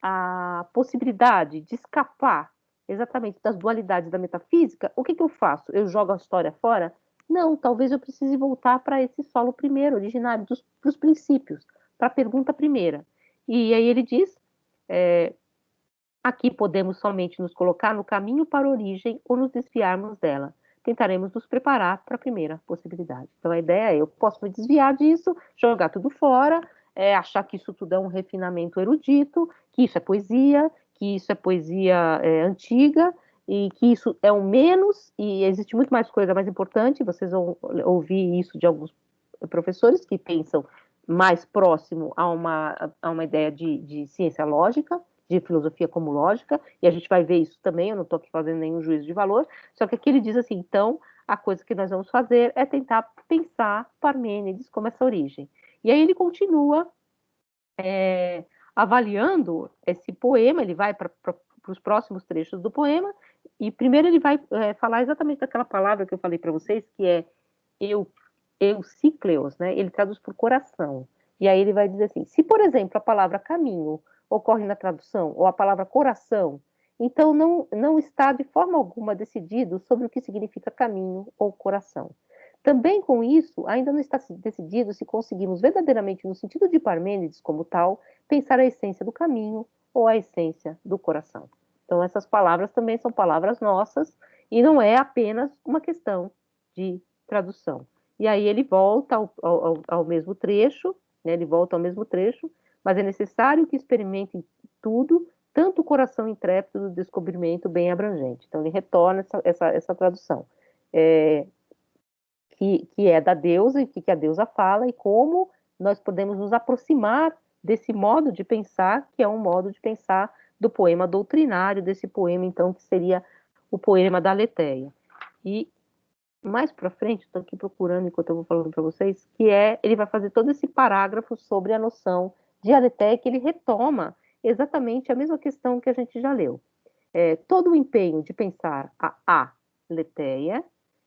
a possibilidade de escapar exatamente das dualidades da metafísica, o que eu faço? Eu jogo a história fora? Não, talvez eu precise voltar para esse solo primeiro, originário, dos princípios, para a pergunta primeira. E aí ele diz, aqui podemos somente nos colocar no caminho para a origem ou nos desviarmos dela. Tentaremos nos preparar para a primeira possibilidade. Então a ideia é, eu posso me desviar disso, jogar tudo fora, achar que isso tudo é um refinamento erudito, que isso é poesia antiga, e que isso é um menos, e existe muito mais coisa mais importante. Vocês vão ouvir isso de alguns professores que pensam mais próximo a uma ideia de ciência lógica, de filosofia como lógica, e a gente vai ver isso também, eu não estou aqui fazendo nenhum juízo de valor, só que aqui ele diz assim, então, a coisa que nós vamos fazer é tentar pensar Parmênides como essa origem. E aí ele continua avaliando esse poema, ele vai para os próximos trechos do poema, e primeiro ele vai falar exatamente daquela palavra que eu falei para vocês, que é eucícleos, né? Ele traduz por coração. E aí ele vai dizer assim, se, por exemplo, a palavra caminho ocorre na tradução, ou a palavra coração, então não está de forma alguma decidido sobre o que significa caminho ou coração. Também com isso, ainda não está decidido se conseguimos verdadeiramente, no sentido de Parmênides como tal, pensar a essência do caminho ou a essência do coração. Então, essas palavras também são palavras nossas e não é apenas uma questão de tradução. E aí ele volta ao mesmo trecho, né? Ele volta ao mesmo trecho, mas é necessário que experimentem tudo, tanto o coração intrépido do descobrimento bem abrangente. Então, ele retorna essa tradução. Que é da deusa e que a deusa fala e como nós podemos nos aproximar desse modo de pensar, que é um modo de pensar do poema doutrinário, desse poema, então, que seria o poema da Aletheia. E mais para frente, estou aqui procurando enquanto eu vou falando para vocês, ele vai fazer todo esse parágrafo sobre a noção de Aletheia, que ele retoma exatamente a mesma questão que a gente já leu. Todo o empenho de pensar a Aletheia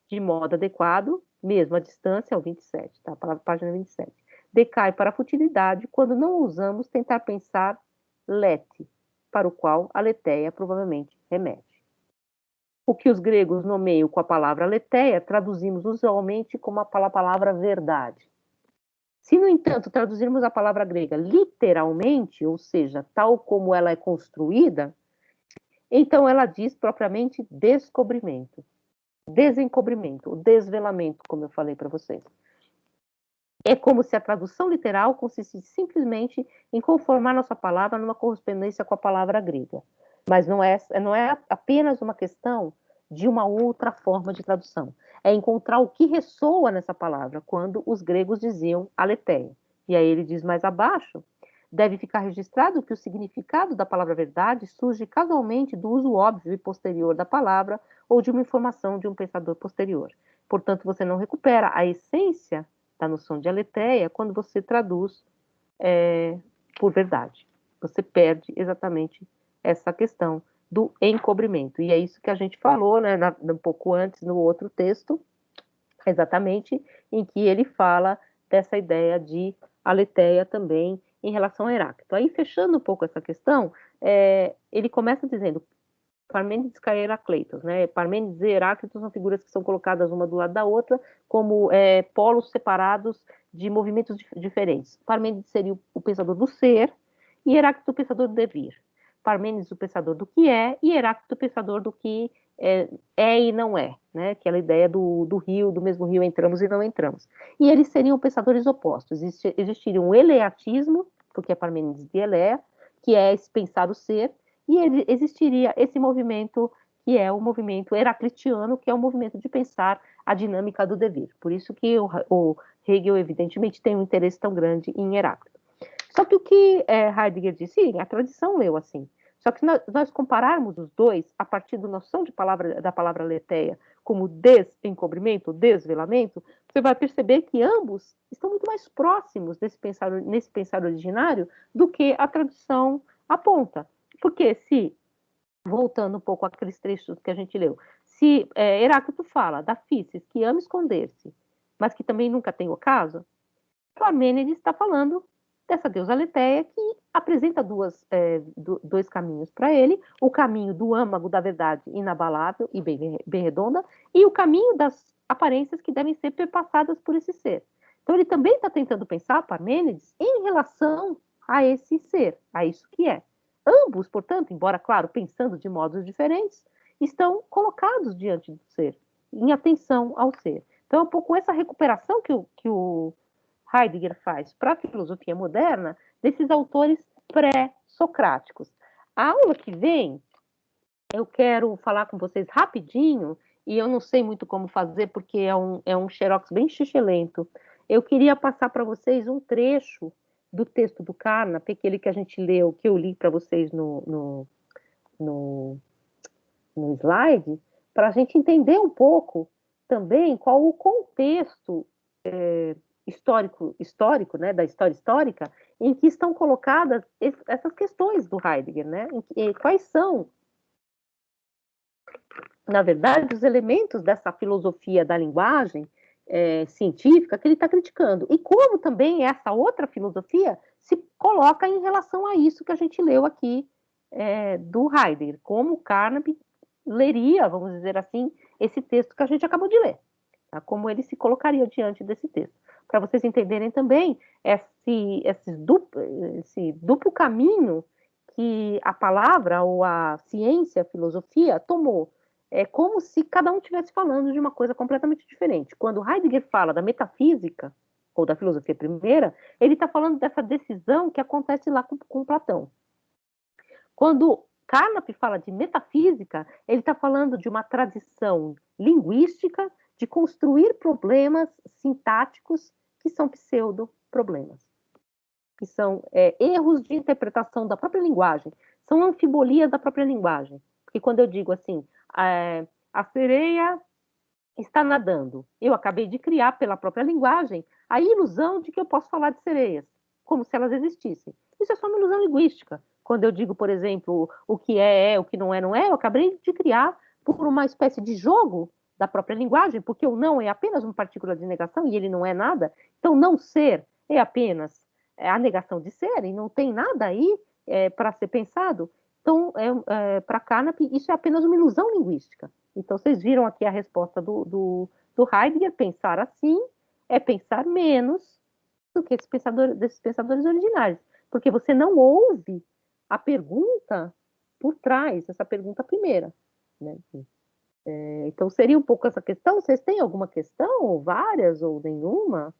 de modo adequado, mesmo a distância, ao 27, tá? Página 27. Decai para a futilidade quando não ousamos tentar pensar lete, para o qual a Aletheia provavelmente remete. O que os gregos nomeiam com a palavra aletheia, traduzimos usualmente como a palavra verdade. Se, no entanto, traduzirmos a palavra grega literalmente, ou seja, tal como ela é construída, então ela diz propriamente descobrimento, desencobrimento, o desvelamento, como eu falei para vocês. É como se a tradução literal consistisse simplesmente em conformar nossa palavra numa correspondência com a palavra grega. Mas não é apenas uma questão de uma outra forma de tradução. É encontrar o que ressoa nessa palavra, quando os gregos diziam aletheia. E aí ele diz mais abaixo, deve ficar registrado que o significado da palavra verdade surge casualmente do uso óbvio e posterior da palavra ou de uma informação de um pensador posterior. Portanto, você não recupera a essência da noção de aletheia quando você traduz por verdade. Você perde exatamente essa questão do encobrimento. E é isso que a gente falou, né, um pouco antes, no outro texto, exatamente, em que ele fala dessa ideia de aletheia também em relação a Heráclito. Aí, fechando um pouco essa questão, ele começa dizendo Parmênides e Heracleitos, né? Parmênides e Heráclito são figuras que são colocadas uma do lado da outra como polos separados de movimentos diferentes. Parmênides seria o pensador do ser e Heráclito o pensador do devir. Parmênides o pensador do que é e Heráclito o pensador do que é e não é, né? Aquela ideia do rio, do mesmo rio entramos e não entramos. E eles seriam pensadores opostos. Existiria um eleatismo, porque é Parmênides de Elea, que é esse pensar o ser, e existiria esse movimento que é o movimento heraclitiano, que é o movimento de pensar a dinâmica do devir. Por isso que o Hegel, evidentemente, tem um interesse tão grande em Heráclito. Só que o que Heidegger disse, sim, a tradição leu assim. Só que se nós compararmos os dois, a partir da noção da palavra aletheia como desencobrimento, desvelamento, você vai perceber que ambos estão muito mais próximos nesse pensar originário do que a tradição aponta. Porque voltando um pouco àqueles trechos que a gente leu, se Heráclito fala da Físis, que ama esconder-se, mas que também nunca tem ocaso, Parmênides está falando dessa deusa Aletheia que apresenta dois caminhos para ele, o caminho do âmago da verdade inabalável e bem redonda, e o caminho das aparências que devem ser perpassadas por esse ser. Então ele também está tentando pensar, Parmênides, em relação a esse ser, a isso que é. Ambos, portanto, embora, claro, pensando de modos diferentes, estão colocados diante do ser, em atenção ao ser. Então, é um pouco essa recuperação que o Heidegger faz para a filosofia moderna desses autores pré-socráticos. A aula que vem, eu quero falar com vocês rapidinho, e eu não sei muito como fazer, porque é um xerox bem xixelento. Eu queria passar para vocês um trecho do texto do Carnap, aquele que a gente leu, que eu li para vocês no slide, para a gente entender um pouco também qual o contexto histórico, né, da história histórica, em que estão colocadas essas questões do Heidegger, né? Quais são, na verdade, os elementos dessa filosofia da linguagem científica que ele está criticando. E como também essa outra filosofia se coloca em relação a isso que a gente leu aqui do Heidegger, como Carnap leria, vamos dizer assim, esse texto que a gente acabou de ler. tá? Como ele se colocaria diante desse texto. Para vocês entenderem também esse duplo caminho que a palavra ou a ciência, a filosofia tomou. É como se cada um estivesse falando de uma coisa completamente diferente. Quando Heidegger fala da metafísica, ou da filosofia primeira, ele está falando dessa decisão que acontece lá com Platão. Quando Carnap fala de metafísica, ele está falando de uma tradição linguística de construir problemas sintáticos que são pseudo-problemas, que são erros de interpretação da própria linguagem, são anfibolias da própria linguagem. Porque quando eu digo assim, a sereia está nadando, eu acabei de criar pela própria linguagem a ilusão de que eu posso falar de sereias, como se elas existissem. Isso é só uma ilusão linguística. Quando eu digo, por exemplo, o que é, o que não é, eu acabei de criar por uma espécie de jogo da própria linguagem, porque o não é apenas uma partícula de negação e ele não é nada, então não ser é apenas a negação de ser, e não tem nada aí para ser pensado. Então, para Carnap, isso é apenas uma ilusão linguística. Então, vocês viram aqui a resposta do Heidegger: pensar assim é pensar menos do que desses pensadores originários, porque você não ouve a pergunta por trás, essa pergunta primeira, né? Então, seria um pouco essa questão. Vocês têm alguma questão, ou várias, ou nenhuma?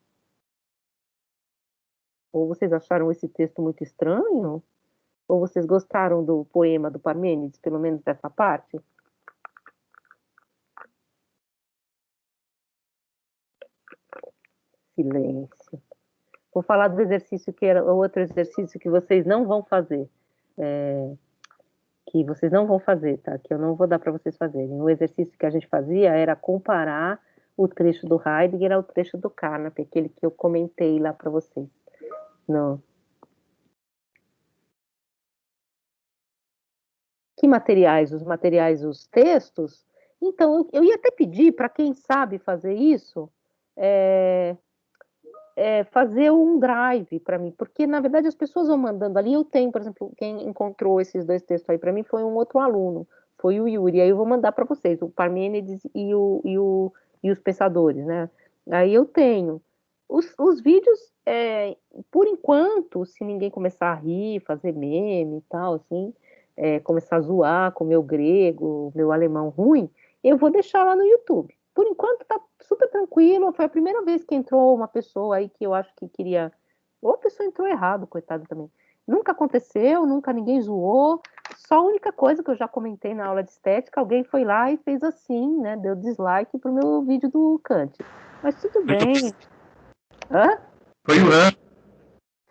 Ou vocês acharam esse texto muito estranho? Ou vocês gostaram do poema do Parmênides, pelo menos dessa parte? Silêncio. Vou falar do exercício que era o outro exercício que vocês não vão fazer. Que vocês não vão fazer, tá? Que eu não vou dar para vocês fazerem. O exercício que a gente fazia era comparar o trecho do Heidegger ao trecho do Carnap, aquele que eu comentei lá para vocês. Não. Que materiais? Os materiais, os textos? Então, eu ia até pedir para quem sabe fazer isso, fazer um drive para mim, porque, na verdade, as pessoas vão mandando ali. Eu tenho, por exemplo, quem encontrou esses dois textos aí para mim foi um outro aluno, foi o Yuri. Aí eu vou mandar para vocês, o Parmênides e os pensadores, né? Aí eu tenho. Os vídeos, por enquanto, se ninguém começar a rir, fazer meme e tal, assim, começar a zoar com o meu grego, meu alemão ruim, eu vou deixar lá no YouTube. Por enquanto tá super tranquilo. Foi a primeira vez que entrou uma pessoa aí que eu acho que queria... Ou a pessoa entrou errado, coitado também. Nunca aconteceu, nunca ninguém zoou. Só a única coisa que eu já comentei na aula de estética, alguém foi lá e fez assim, né? Deu dislike pro meu vídeo do Kant. Mas tudo bem. Hã? Foi o ano.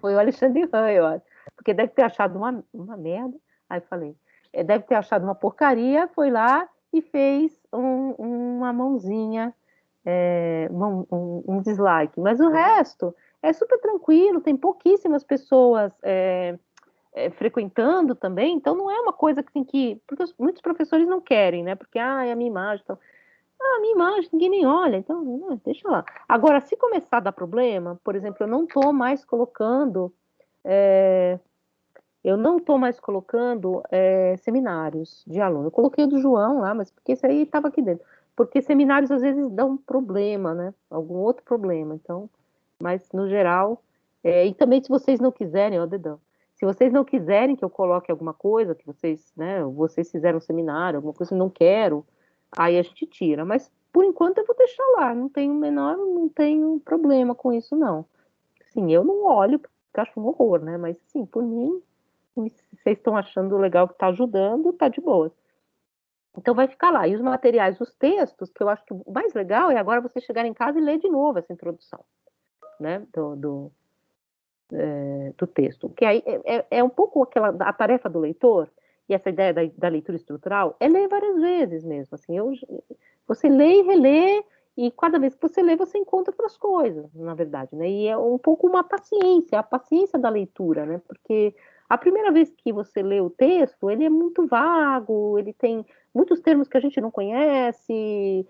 Foi o Alexandre Han, eu acho. Porque deve ter achado uma merda. Aí falei. Deve ter achado uma porcaria, foi lá e fez uma mãozinha, um dislike. Mas o resto é super tranquilo, tem pouquíssimas pessoas frequentando também, então não é uma coisa que tem que... Porque muitos professores não querem, né? Porque, é a minha imagem... Então, a minha imagem, ninguém nem olha, então deixa lá. Agora, se começar a dar problema, por exemplo, eu não estou mais colocando... seminários de aluno. Eu coloquei o do João lá, mas porque esse aí estava aqui dentro. Porque seminários às vezes dão problema, né? Algum outro problema. Então, mas no geral, e também se vocês não quiserem, ó, dedão, se vocês não quiserem que eu coloque alguma coisa, que vocês, né, vocês fizeram um seminário, alguma coisa que eu não quero, aí a gente tira. Mas por enquanto eu vou deixar lá, não tenho problema com isso, não. Sim, eu não olho, porque acho um horror, né? Mas sim, por mim, se vocês estão achando legal que está ajudando, tá de boa. Então vai ficar lá. E os materiais, os textos, que eu acho que o mais legal é agora você chegar em casa e ler de novo essa introdução, né, do texto. Que aí é um pouco a tarefa do leitor, e essa ideia da leitura estrutural, é ler várias vezes mesmo. Assim, você lê e relê, e cada vez que você lê, você encontra outras coisas, na verdade, né? E é um pouco uma paciência, a paciência da leitura, né? Porque a primeira vez que você lê o texto, ele é muito vago, ele tem muitos termos que a gente não conhece,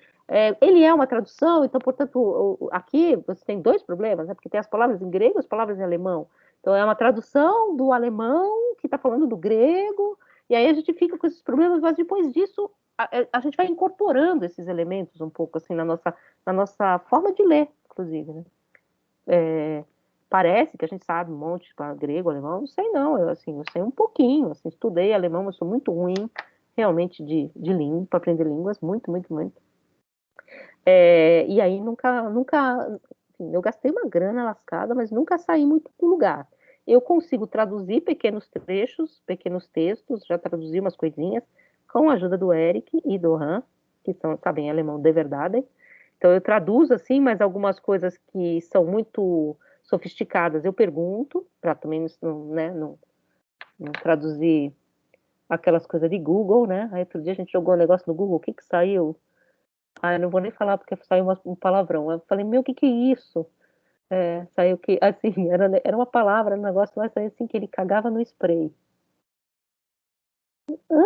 ele é uma tradução, então, portanto, aqui você tem dois problemas, né? Porque tem as palavras em grego e as palavras em alemão. Então, é uma tradução do alemão que está falando do grego, e aí a gente fica com esses problemas, mas depois disso, a gente vai incorporando esses elementos um pouco assim na nossa forma de ler, inclusive, né? Parece que a gente sabe um monte de grego, alemão, não sei não, eu sei um pouquinho, assim, estudei alemão, mas sou muito ruim realmente de língua, para aprender línguas, muito, muito, muito. E aí nunca, enfim, eu gastei uma grana lascada, mas nunca saí muito do lugar. Eu consigo traduzir pequenos trechos, pequenos textos, já traduzi umas coisinhas, com a ajuda do Eric e do Han, que sabem alemão de verdade. Então eu traduzo assim, mas algumas coisas que são muito sofisticadas eu pergunto, para também não traduzir aquelas coisas de Google, né? Aí outro dia a gente jogou um negócio no Google, o que saiu? Eu não vou nem falar porque saiu um palavrão. Eu falei, meu, o que é isso? Saiu que, assim, era uma palavra, um negócio lá, saiu assim, que ele cagava no spray. Hã?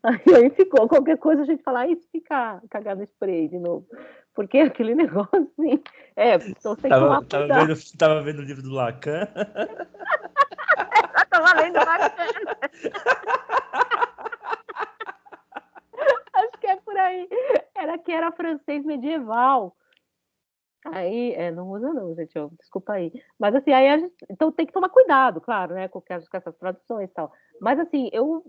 Aí ficou, qualquer coisa a gente fala, isso fica cagar no spray de novo. Porque aquele negócio, assim, então tem que tomar cuidado. Tava vendo o livro do Lacan. Tava lendo bacana. Acho que é por aí. Era francês medieval. Aí, não usa não, gente, desculpa aí. Mas assim, então tem que tomar cuidado, claro, né, com essas traduções e tal. Mas assim, eu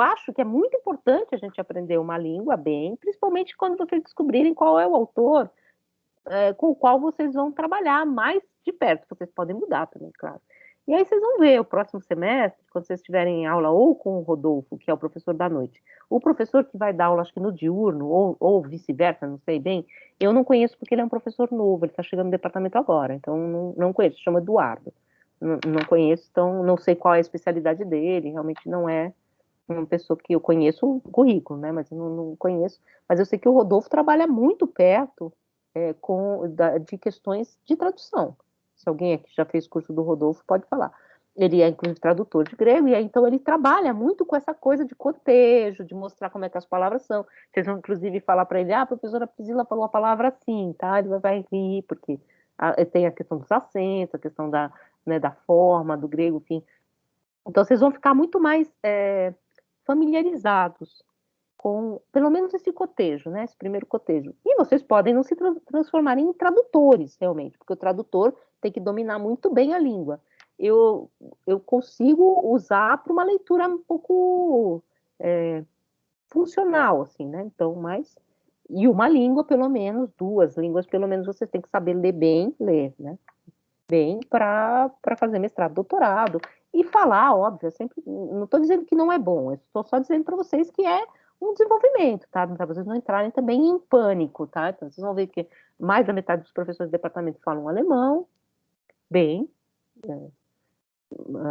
acho que é muito importante a gente aprender uma língua bem, principalmente quando vocês descobrirem qual é o autor com o qual vocês vão trabalhar mais de perto. Vocês podem mudar também, claro. E aí vocês vão ver o próximo semestre, quando vocês tiverem aula ou com o Rodolfo, que é o professor da noite, o professor que vai dar aula, acho que no diurno, ou vice-versa, não sei bem, eu não conheço porque ele é um professor novo, ele está chegando no departamento agora, então não conheço, chama Eduardo. Não conheço, então não sei qual é a especialidade dele, realmente não é uma pessoa que eu conheço o currículo, né, mas eu não conheço, mas eu sei que o Rodolfo trabalha muito perto de questões de tradução. Se alguém aqui já fez curso do Rodolfo, pode falar. Ele é, inclusive, tradutor de grego, e aí, então ele trabalha muito com essa coisa de cotejo, de mostrar como é que as palavras são. Vocês vão, inclusive, falar para ele, a professora Priscila falou a palavra assim, tá? Ele vai rir, porque tem a questão dos acentos, a questão da forma, do grego, enfim. Então, vocês vão ficar muito mais familiarizados com, pelo menos, esse cotejo, né? Esse primeiro cotejo. E vocês podem não se transformarem em tradutores, realmente, porque o tradutor tem que dominar muito bem a língua. Eu consigo usar para uma leitura um pouco funcional, assim, né? Então, e uma língua, pelo menos, 2 línguas, pelo menos, vocês têm que saber ler, né? Bem para fazer mestrado, doutorado. E falar, óbvio, sempre, não estou dizendo que não é bom, estou só dizendo para vocês que é um desenvolvimento, tá? Para vocês não entrarem também em pânico, tá? Então, vocês vão ver que mais da metade dos professores do departamento falam alemão, bem,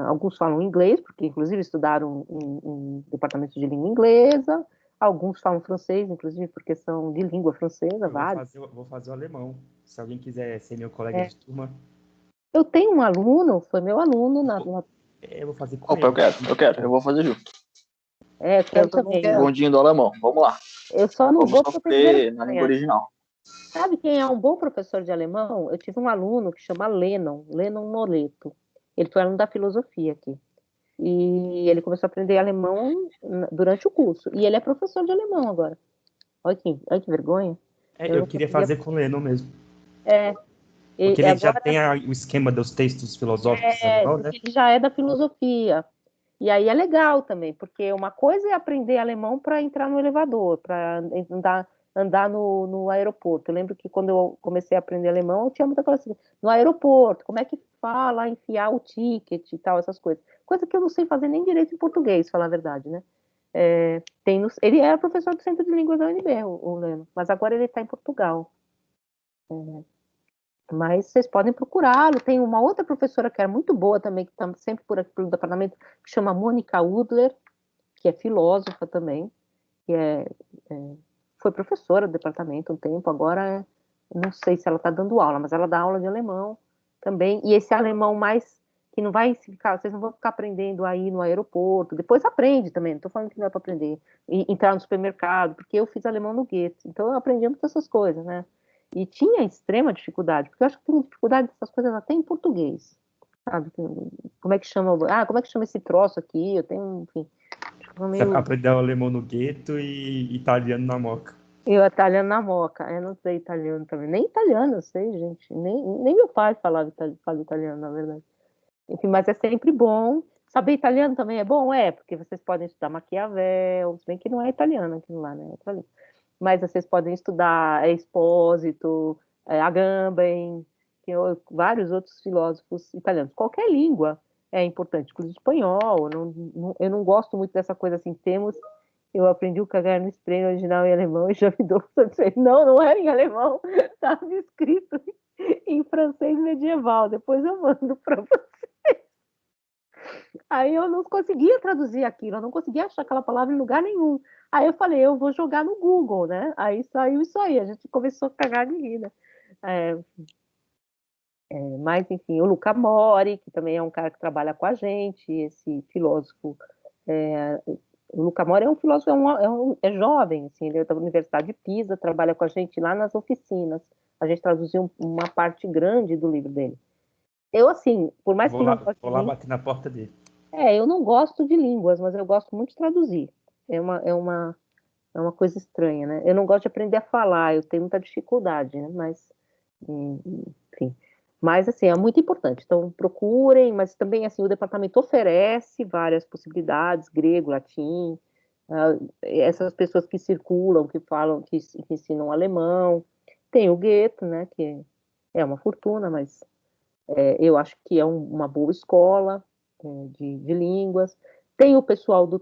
alguns falam inglês, porque inclusive estudaram em departamentos de língua inglesa, alguns falam francês, inclusive porque são de língua francesa, vários. Vou fazer o alemão, se alguém quiser ser meu colega de turma. Eu tenho um aluno, foi meu aluno eu vou fazer com Opa, ele. eu quero, eu vou fazer junto. Eu quero também. Bondinho do alemão, vamos lá. Eu só não vou sofrer na língua original. Sabe quem é um bom professor de alemão? Eu tive um aluno que chama Lennon Noleto. Ele foi aluno da filosofia aqui. E ele começou a aprender alemão durante o curso. E ele é professor de alemão agora. Olha que vergonha. Eu queria fazer com o Lennon mesmo. Porque ele agora já tem o esquema dos textos filosóficos alemão, né? Ele já é da filosofia. E aí é legal também, porque uma coisa é aprender alemão para entrar no elevador, para andar no aeroporto. Eu lembro que quando eu comecei a aprender alemão, eu tinha muita coisa assim, no aeroporto, como é que fala, enfiar o ticket e tal, essas coisas. Coisa que eu não sei fazer nem direito em português, falar a verdade, né? Ele era professor do Centro de Línguas da UNB, o Leno, mas agora ele está em Portugal. Mas vocês podem procurá-lo. Tem uma outra professora que era muito boa também, que está sempre por aqui pelo departamento, que chama Mônica Udler, que é filósofa também, que foi professora do departamento um tempo, agora não sei se ela está dando aula, mas ela dá aula de alemão também, e esse alemão mais que não vai ficar, vocês não vão ficar aprendendo aí no aeroporto, depois aprende também, não estou falando que não é para aprender, e entrar no supermercado, porque eu fiz alemão no Goethe, então eu aprendi muitas essas coisas, né? E tinha extrema dificuldade, porque eu acho que tem dificuldade dessas coisas até em português, sabe? Como é que chama esse troço aqui? Eu tenho, enfim, Você aprendeu alemão no gueto e italiano na Moca. E o italiano na Moca. Eu não sei italiano também. Nem italiano eu sei, gente. Nem meu pai fala italiano, na verdade. Enfim, mas é sempre bom. Saber italiano também é bom? É, porque vocês podem estudar Maquiavel, se bem que não é italiano aquilo lá, né? Mas vocês podem estudar Expósito, Agamben, tem vários outros filósofos italianos. Qualquer língua é importante, inclusive espanhol. Eu não gosto muito dessa coisa assim, eu aprendi o cagar no spray original em alemão e já me dou não era em alemão, estava escrito em francês medieval, depois eu mando para você. Aí eu não conseguia traduzir aquilo, eu não conseguia achar aquela palavra em lugar nenhum. Aí eu falei, eu vou jogar no Google, né? Aí saiu isso aí, a gente começou a cagar de rir, né? Mas, enfim, o Luca Mori, que também é um cara que trabalha com a gente, esse filósofo. O Luca Mori é um filósofo, é jovem, assim, ele é da Universidade de Pisa, trabalha com a gente lá nas oficinas. A gente traduziu uma parte grande do livro dele. Eu, assim, por mais que vou lá bater na porta dele. eu não gosto de línguas, mas eu gosto muito de traduzir. É uma coisa estranha, né? Eu não gosto de aprender a falar, eu tenho muita dificuldade, né? Mas, enfim. Mas, assim, é muito importante. Então, procurem, mas também, assim, o departamento oferece várias possibilidades, grego, latim, essas pessoas que circulam, que falam, que ensinam alemão. Tem o Goethe, né? Que é uma fortuna, mas eu acho que é uma boa escola de línguas. Tem o pessoal do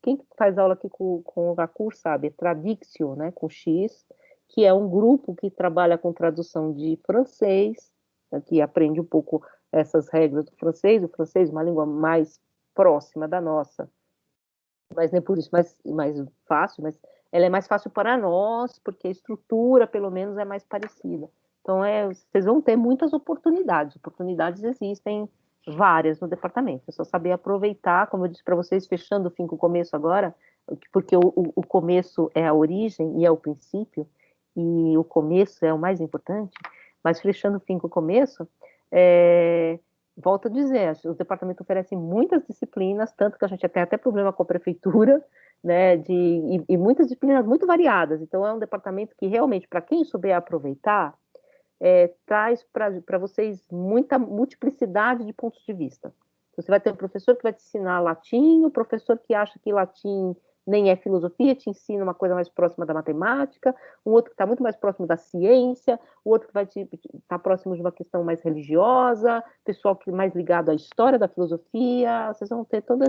quem faz aula aqui com o Gacur sabe, é Tradixio, né, com X, que é um grupo que trabalha com tradução de francês, que aprende um pouco essas regras do francês. O francês é uma língua mais próxima da nossa, mas nem por isso mais fácil, mas ela é mais fácil para nós, porque a estrutura, pelo menos, é mais parecida. Então, vocês vão ter muitas oportunidades. Oportunidades existem várias no departamento. É só saber aproveitar, como eu disse para vocês, fechando o fim com o começo agora, porque o começo é a origem e é o princípio, e o começo é o mais importante, mas fechando o fim com o começo, volto a dizer, o departamento oferece muitas disciplinas, tanto que a gente tem até problema com a prefeitura, né, e muitas disciplinas muito variadas. Então, é um departamento que realmente, para quem souber aproveitar, traz para vocês muita multiplicidade de pontos de vista. Você vai ter um professor que vai te ensinar latim, o professor que acha que latim nem é filosofia, te ensina uma coisa mais próxima da matemática, um outro que está muito mais próximo da ciência, o outro que vai estar próximo de uma questão mais religiosa, pessoal que é mais ligado à história da filosofia. Vocês vão ter todas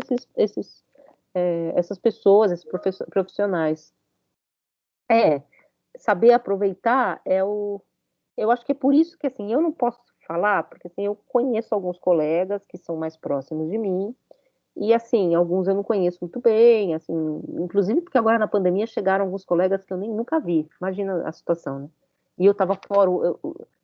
essas pessoas, esses profissionais. Saber aproveitar eu acho que é por isso que, assim, eu não posso falar, porque, assim, eu conheço alguns colegas que são mais próximos de mim, e, assim, alguns eu não conheço muito bem, assim, inclusive porque agora na pandemia chegaram alguns colegas que eu nunca vi. Imagina a situação, né? E eu estava fora,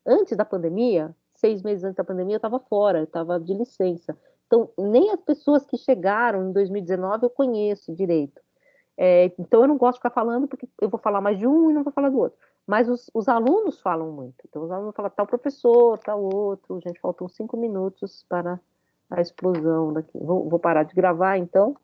antes da pandemia, 6 meses antes da pandemia, eu estava fora, eu estava de licença. Então, nem as pessoas que chegaram em 2019 eu conheço direito. Então, eu não gosto de ficar falando, porque eu vou falar mais de um e não vou falar do outro. Mas os alunos falam muito. Então, os alunos falam tal professor, tal outro. Gente, faltam 5 minutos para a explosão daqui. Vou parar de gravar, então.